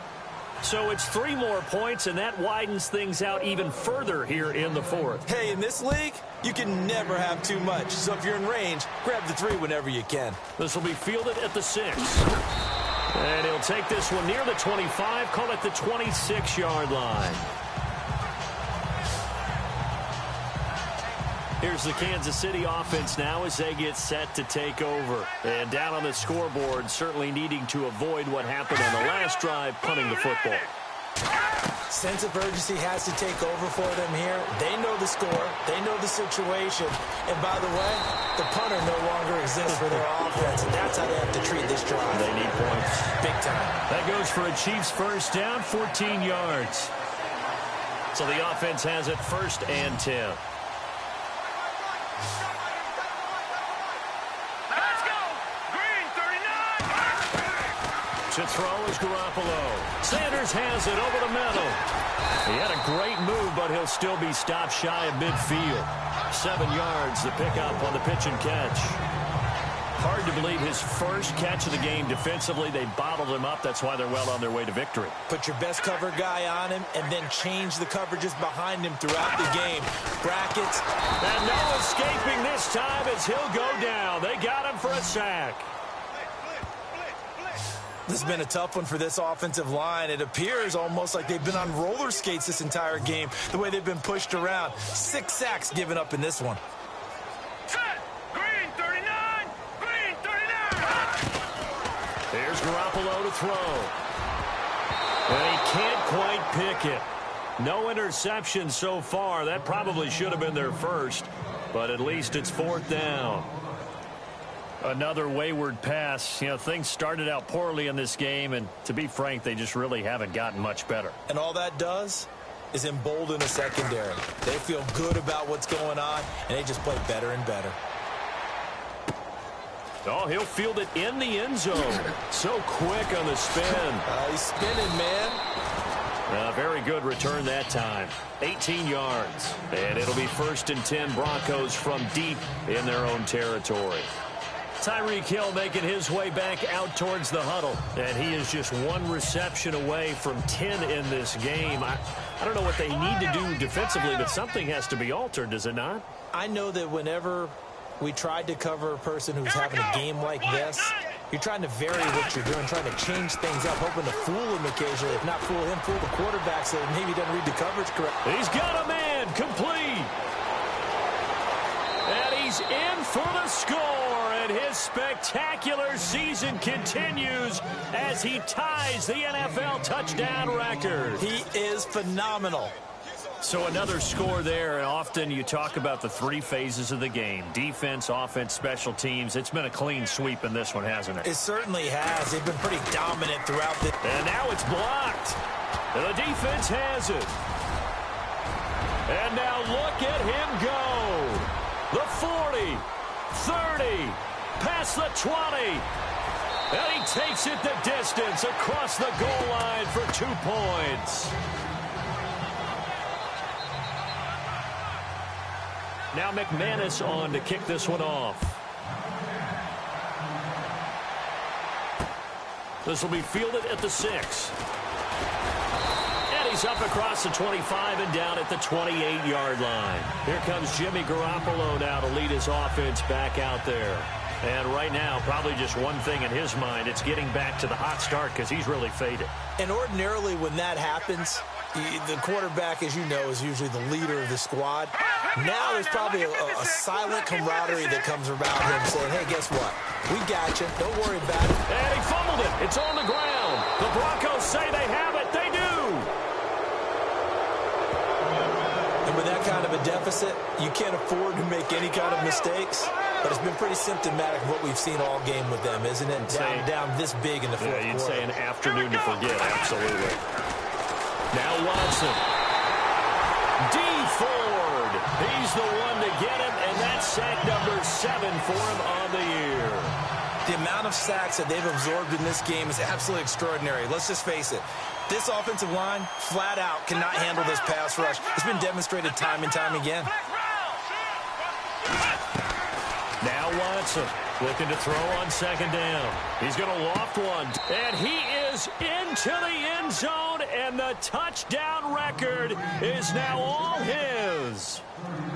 So it's 3 more points, and that widens things out even further here in the fourth. Hey, in this league, you can never have too much. So if you're in range, grab the 3 whenever you can. This will be fielded at the 6. And he'll take this one near the 25, call it the 26-yard line. Here's the Kansas City offense now as they get set to take over. And down on the scoreboard, certainly needing to avoid what happened on the last drive, punting the football. Sense of urgency has to take over for them here. They know the score. They know the situation. And by the way, the punter no longer exists for their offense. And that's how they have to treat this drive. They need points. Big time. That goes for a Chiefs first down, 14 yards. So the offense has it 1st and 10. To throw is Garoppolo. Sanders has it over the middle. He had a great move, but he'll still be stopped shy of midfield. 7 yards, the pickup on the pitch and catch. Hard to believe his first catch of the game defensively. They bottled him up. That's why they're well on their way to victory. Put your best cover guy on him and then change the coverages behind him throughout the game. Brackets. And no escaping this time as he'll go down. They got him for a sack. This has been a tough one for this offensive line. It appears almost like they've been on roller skates this entire game, the way they've been pushed around. 6 sacks given up in this one. Set. Green 39. Green 39. Here's Garoppolo to throw. And he can't quite pick it. No interception so far. That probably should have been their first, but at least it's 4th down. Another wayward pass. You know, things started out poorly in this game, and to be frank, they just really haven't gotten much better. And all that does is embolden the secondary. They feel good about what's going on, and they just play better and better. Oh, he'll field it in the end zone. So quick on the spin. He's spinning, man. Very good return that time. 18 yards. And it'll be 1st and 10 Broncos from deep in their own territory. Tyreek Hill making his way back out towards the huddle. And he is just 1 reception away from 10 in this game. I don't know what they need to do defensively, but something has to be altered, does it not? I know that whenever we tried to cover a person who's having a game like this, you're trying to vary what you're doing, trying to change things up, hoping to fool him occasionally. If not fool him, fool the quarterback so that maybe he doesn't read the coverage correctly. He's got a man complete. And he's in for the score. And his spectacular season continues as he ties the NFL touchdown record. He is phenomenal. So another score there, and often you talk about the 3 phases of the game. Defense, offense, special teams. It's been a clean sweep in this one, hasn't it? It certainly has. They've been pretty dominant throughout the... And now it's blocked. And the defense has it. And now look at him go. The 40, 30, past the 20. And he takes it the distance across the goal line for 2 points. Now McManus on to kick this one off. This will be fielded at the 6. And he's up across the 25 and down at the 28-yard line. Here comes Jimmy Garoppolo now to lead his offense back out there. And right now, probably just one thing in his mind. It's getting back to the hot start because he's really faded. And ordinarily when that happens, the quarterback, as you know, is usually the leader of the squad. Now there's probably a silent camaraderie that comes around him saying, hey, guess what? We got you. Don't worry about it. And he fumbled it. It's on the ground. The Broncos say they have it. They do. And with that kind of a deficit, you can't afford to make any kind of mistakes. But it's been pretty symptomatic of what we've seen all game with them, isn't it? Down this big in the fourth quarter. You'd say an afternoon to forget. Absolutely. Now Watson. D. Ford. He's the one to get him, and that's sack number 7 for him on the year. The amount of sacks that they've absorbed in this game is absolutely extraordinary. Let's just face it. This offensive line, flat out, cannot handle this pass rush. It's been demonstrated time and time again. Now Watson looking to throw on 2nd down. He's going to loft one. And he is goes into the end zone, and the touchdown record is now all his.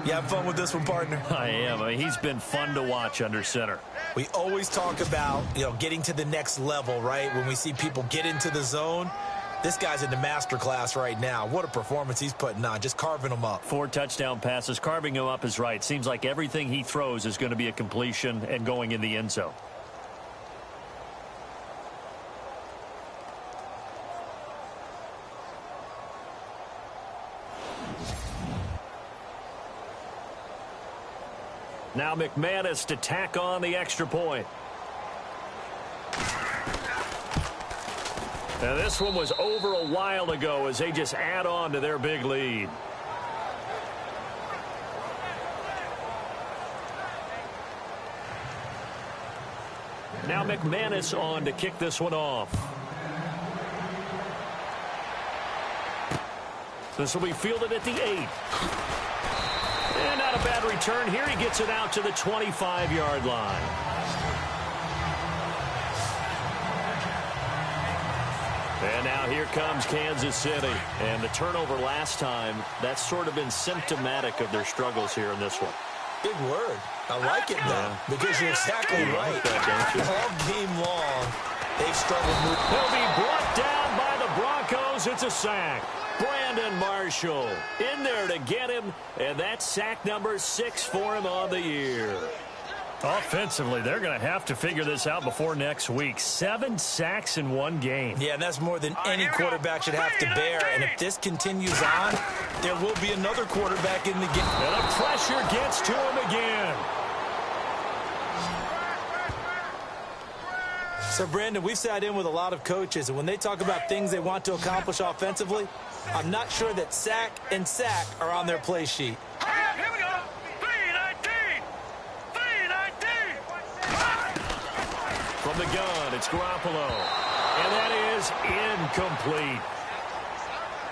You have fun with this one, partner? I am. He's been fun to watch under center. We always talk about, getting to the next level, right? When we see people get into the zone, this guy's in the master class right now. What a performance he's putting on, just carving them up. 4 touchdown passes. Carving him up is right. Seems like everything he throws is going to be a completion and going in the end zone. Now McManus to tack on the extra point. Now this one was over a while ago as they just add on to their big lead. Now McManus on to kick this one off. This will be fielded at the 8. And not a bad return here. He gets it out to the 25-yard line. And now here comes Kansas City. And the turnover last time, that's sort of been symptomatic of their struggles here in this one. Big word. I like it, though, because you're exactly right. All game long, they've struggled. He'll be brought down by the Broncos. It's a sack. Brandon Marshall in there to get him, and that's sack number 6 for him on the year. Offensively, they're going to have to figure this out before next week. 7 sacks in one game. Yeah, and that's more than any quarterback should have to bear. And if this continues on, there will be another quarterback in the game. And the pressure gets to him again. So, Brandon, we've sat in with a lot of coaches, and when they talk about things they want to accomplish offensively, I'm not sure that sack and sack are on their play sheet. Here we go. 319. 319. From the gun, it's Garoppolo. And that is incomplete.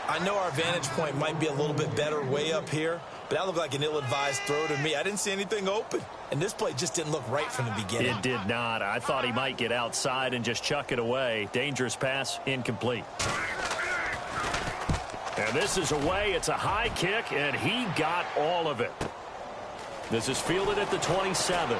I know our vantage point might be a little bit better way up here, but that looked like an ill-advised throw to me. I didn't see anything open, and this play just didn't look right from the beginning. It did not. I thought he might get outside and just chuck it away. Dangerous pass, incomplete. And this is away. It's a high kick, and he got all of it. This is fielded at the 27.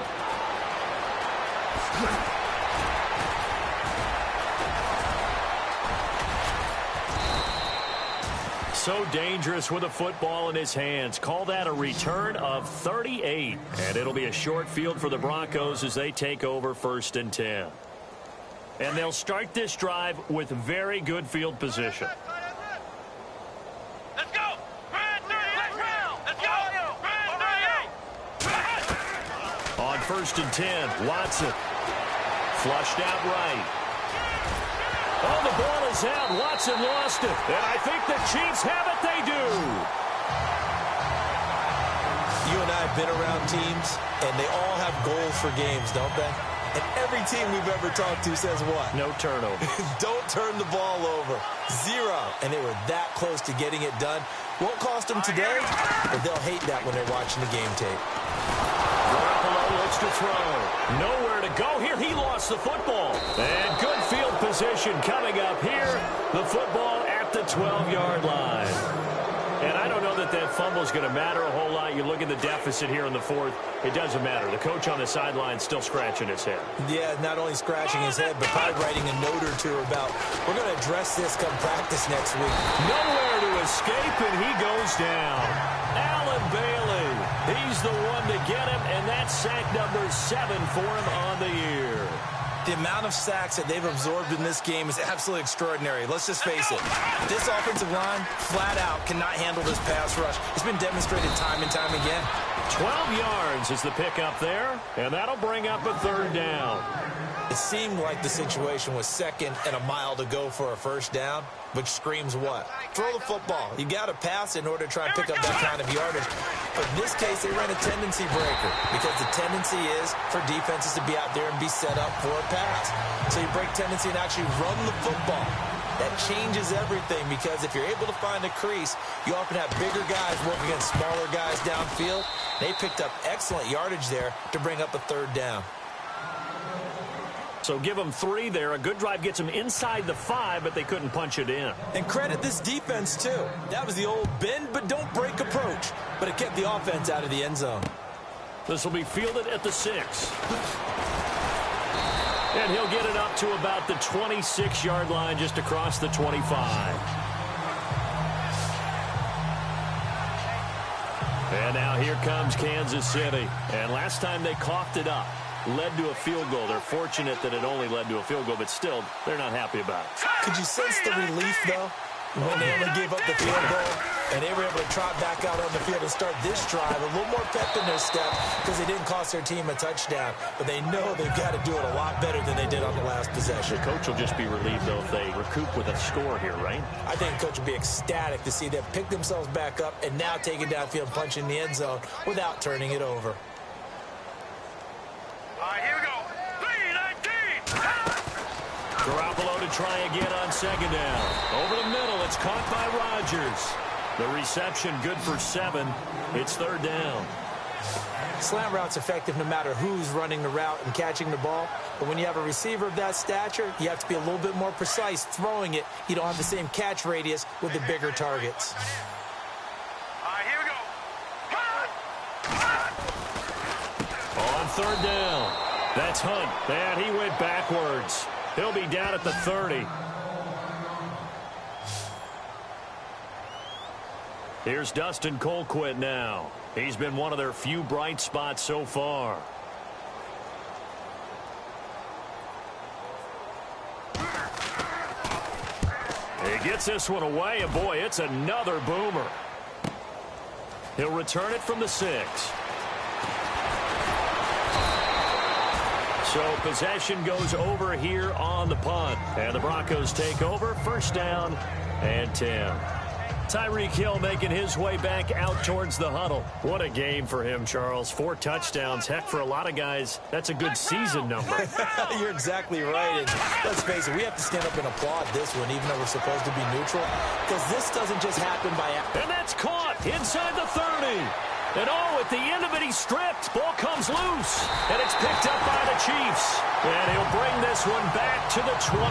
So dangerous with a football in his hands. Call that a return of 38. And it'll be a short field for the Broncos as they take over 1st and 10. And they'll start this drive with very good field position. Let's go. Brand 38. Let's go. Brand 38. On 1st and 10, Watson. Flushed out right. Oh, the ball is out. Watson lost it. And I think the Chiefs have it. They do. You and I have been around teams, and they all have goals for games, don't they? And every team we've ever talked to says what? No turnover. Don't turn the ball over. 0. And they were that close to getting it done. Won't cost them today, but they'll hate that when they're watching the game tape. Garoppolo looks to throw. Nowhere to go here. He lost the football. And good field position coming up here. The football at the 12-yard line. And I don't know that that fumble is going to matter a whole lot. You look at the deficit here in the 4th. It doesn't matter. The coach on the sideline still scratching his head. Yeah, not only scratching his head, but probably writing a note or two about, we're going to address this come practice next week. Nowhere to escape, and he goes down. Allen Bailey. He's the one to get him, and that's sack number 7 for him on the year. The amount of sacks that they've absorbed in this game is absolutely extraordinary. Let's just face it. This offensive line, flat out, cannot handle this pass rush. It's been demonstrated time and time again. 12 yards is the pickup there, and that'll bring up a 3rd down. It seemed like the situation was 2nd and a mile to go for a 1st down, which screams what? Throw the football. You got to pass in order to try and pick up that kind of yardage. But in this case, they ran a tendency breaker because the tendency is for defenses to be out there and be set up for a pass. So you break tendency and actually run the football. That changes everything because if you're able to find a crease, you often have bigger guys work against smaller guys downfield. They picked up excellent yardage there to bring up a 3rd down. So give them 3 there. A good drive gets them inside the 5, but they couldn't punch it in. And credit this defense, too. That was the old bend but don't break approach, but it kept the offense out of the end zone. This will be fielded at the 6. And he'll get it up to about the 26-yard line, just across the 25. And now here comes Kansas City. And last time they coughed it up, led to a field goal. They're fortunate that it only led to a field goal, but still, they're not happy about it. Could you sense the relief, though, when they only gave up the field goal and they were able to trot back out on the field and start this drive a little more pep in their step because they didn't cost their team a touchdown, but they know they've got to do it a lot better than they did on the last possession. The coach will just be relieved, though, if they recoup with a score here, right? I think the coach will be ecstatic to see them pick themselves back up and now take it downfield and punch in the end zone without turning it over. All right, here we go. 3-19. Garoppolo to try again on second down. Over the middle, it's caught by Rodgers. The reception good for 7. It's third down. Slant route's effective no matter who's running the route and catching the ball. But when you have a receiver of that stature, you have to be a little bit more precise throwing it. You don't have the same catch radius with the bigger targets. All right, here we go. On third down, that's Hunt. And he went backwards. He'll be down at the 30. Here's Dustin Colquitt now. He's been one of their few bright spots so far. He gets this one away, and boy, it's another boomer. He'll return it from the 6. So possession goes over here on the punt. And the Broncos take over, first down and 10. Tyreek Hill making his way back out towards the huddle. What a game for him, Charles. 4 touchdowns. Heck, for a lot of guys, that's a good season number. You're exactly right. And let's face it, we have to stand up and applaud this one, even though we're supposed to be neutral, because this doesn't just happen by accident. And that's caught inside the 30. And at the end of it, he's stripped. Ball comes loose. And it's picked up by the Chiefs. And he'll bring this one back to the 29.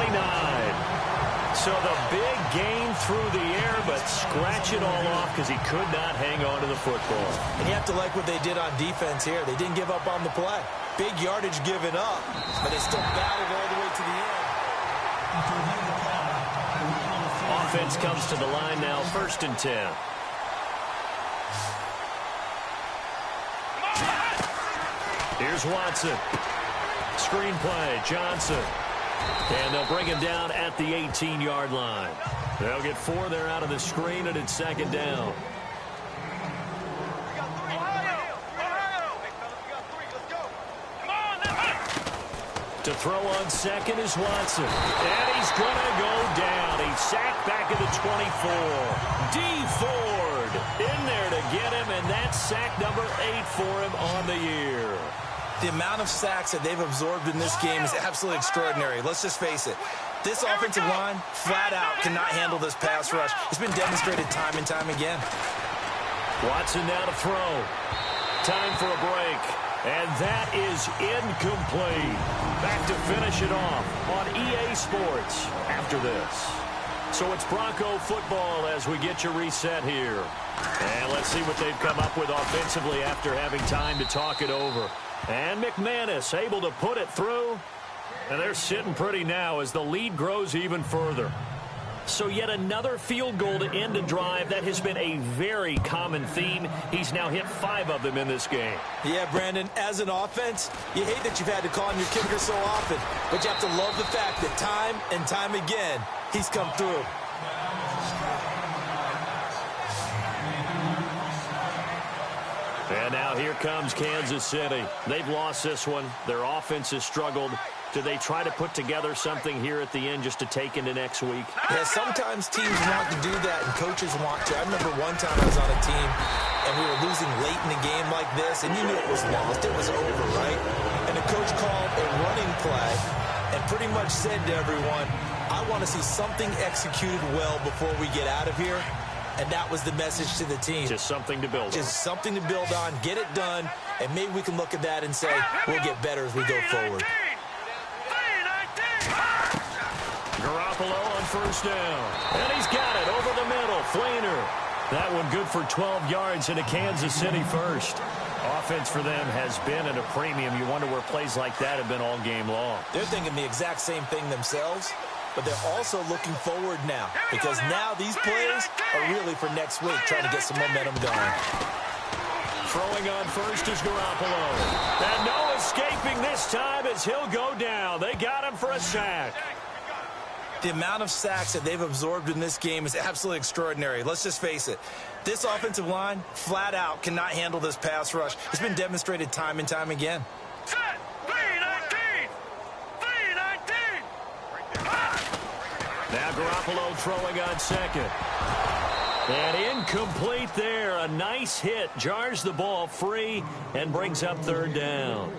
So the big gain through the air, but scratch it all off because he could not hang on to the football. And you have to like what they did on defense here. They didn't give up on the play. Big yardage given up, but they still battled all the way to the end. Offense comes to the line now, first and 10. Here's Watson. Screenplay, Johnson. And they'll bring him down at the 18-yard line. They'll get 4 there out of the screen, and it's second down. To throw on second is Watson. And he's going to go down. He's sacked back at the 24. D. Ford in there to get him, and that's sack number 8 for him on the year. The amount of sacks that they've absorbed in this game is absolutely extraordinary. Let's just face it. This offensive line, flat out, cannot handle this pass rush. It's been demonstrated time and time again. Watson now to throw. Time for a break. And that is incomplete. Back to finish it off on EA Sports after this. So it's Bronco football as we get you reset here. And let's see what they've come up with offensively after having time to talk it over. And McManus able to put it through. And they're sitting pretty now as the lead grows even further. So yet another field goal to end a drive. That has been a very common theme. He's now hit 5 of them in this game. Yeah, Brandon, as an offense, you hate that you've had to call on your kicker so often. But you have to love the fact that time and time again, he's come through. And now here comes Kansas City. They've lost this one. Their offense has struggled. Do they try to put together something here at the end just to take into next week? Yeah, sometimes teams want to do that and coaches want to. I remember one time I was on a team and we were losing late in the game like this, and you knew it was lost. It was over, right? And the coach called a running play and pretty much said to everyone, I want to see something executed well before we get out of here. And that was the message to the team. Just something to build on. Just something to build on, get it done, and maybe we can look at that and say, we'll get better as we go forward. Garoppolo on first down. And he's got it over the middle. Fleener. That one good for 12 yards into Kansas City first. Offense for them has been at a premium. You wonder where plays like that have been all game long. They're thinking the exact same thing themselves, but they're also looking forward now because now these plays are really for next week, trying to get some momentum going. Throwing on first is Garoppolo. And no escaping this time as he'll go down. They got him for a sack. The amount of sacks that they've absorbed in this game is absolutely extraordinary. Let's just face it. This offensive line, flat out, cannot handle this pass rush. It's been demonstrated time and time again. Set. 3-19. 3-19. Now Garoppolo throwing on second. And incomplete there. A nice hit. Jars the ball free and brings up third down.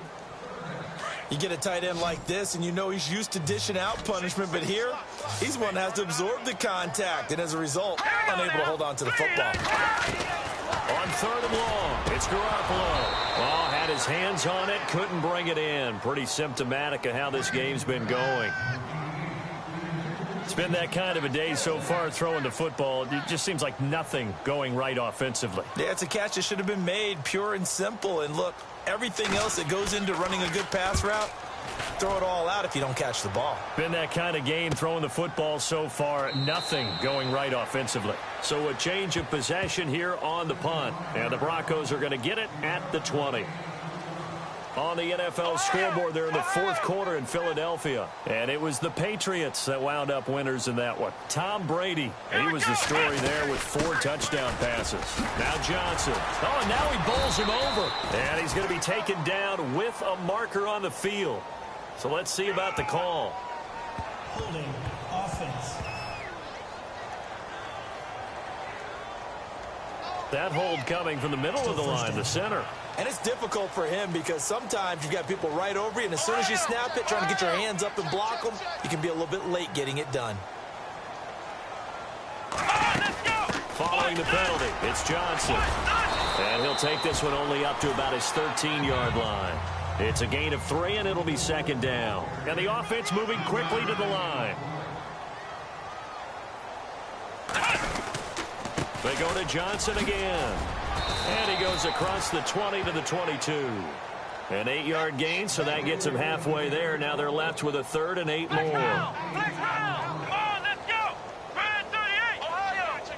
You get a tight end like this, and you know he's used to dishing out punishment, but here, he's one that has to absorb the contact, and as a result, unable to hold on to the football. On third and long, it's Garoppolo. Oh, had his hands on it, couldn't bring it in. Pretty symptomatic of how this game's been going. It's been that kind of a day so far throwing the football. It just seems like nothing going right offensively. Yeah, it's a catch that should have been made, pure and simple. And look, everything else that goes into running a good pass route, throw it all out if you don't catch the ball. Been that kind of game throwing the football so far. Nothing going right offensively. So a change of possession here on the punt. And the Broncos are going to get it at the 20. On the NFL scoreboard there in the fourth quarter in Philadelphia. And it was the Patriots that wound up winners in that one. Tom Brady, he was the story there with 4 touchdown passes. Now Johnson. Oh, and now he bowls him over. And he's going to be taken down with a marker on the field. So let's see about the call. Holding offense. That hold coming from the middle of the line, the center. And it's difficult for him because sometimes you've got people right over you, and as soon as you snap it, trying to get your hands up and block them, you can be a little bit late getting it done. Following the penalty, it's Johnson. And he'll take this one only up to about his 13-yard line. It's a gain of 3, and it'll be second down. And the offense moving quickly to the line. They go to Johnson again. And he goes across the 20 to the 22. An 8-yard gain, so that gets him halfway there. Now they're left with a 3rd and 8 more. Flex round. Come on, let's go. Red 38. Ohio.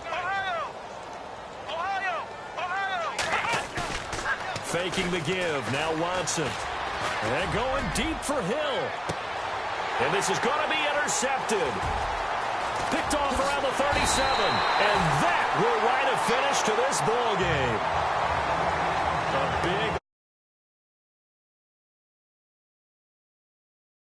Faking the give. Now Watson. And going deep for Hill. And this is going to be intercepted. Picked off around the 37. And that will write a finish to this ball game. A big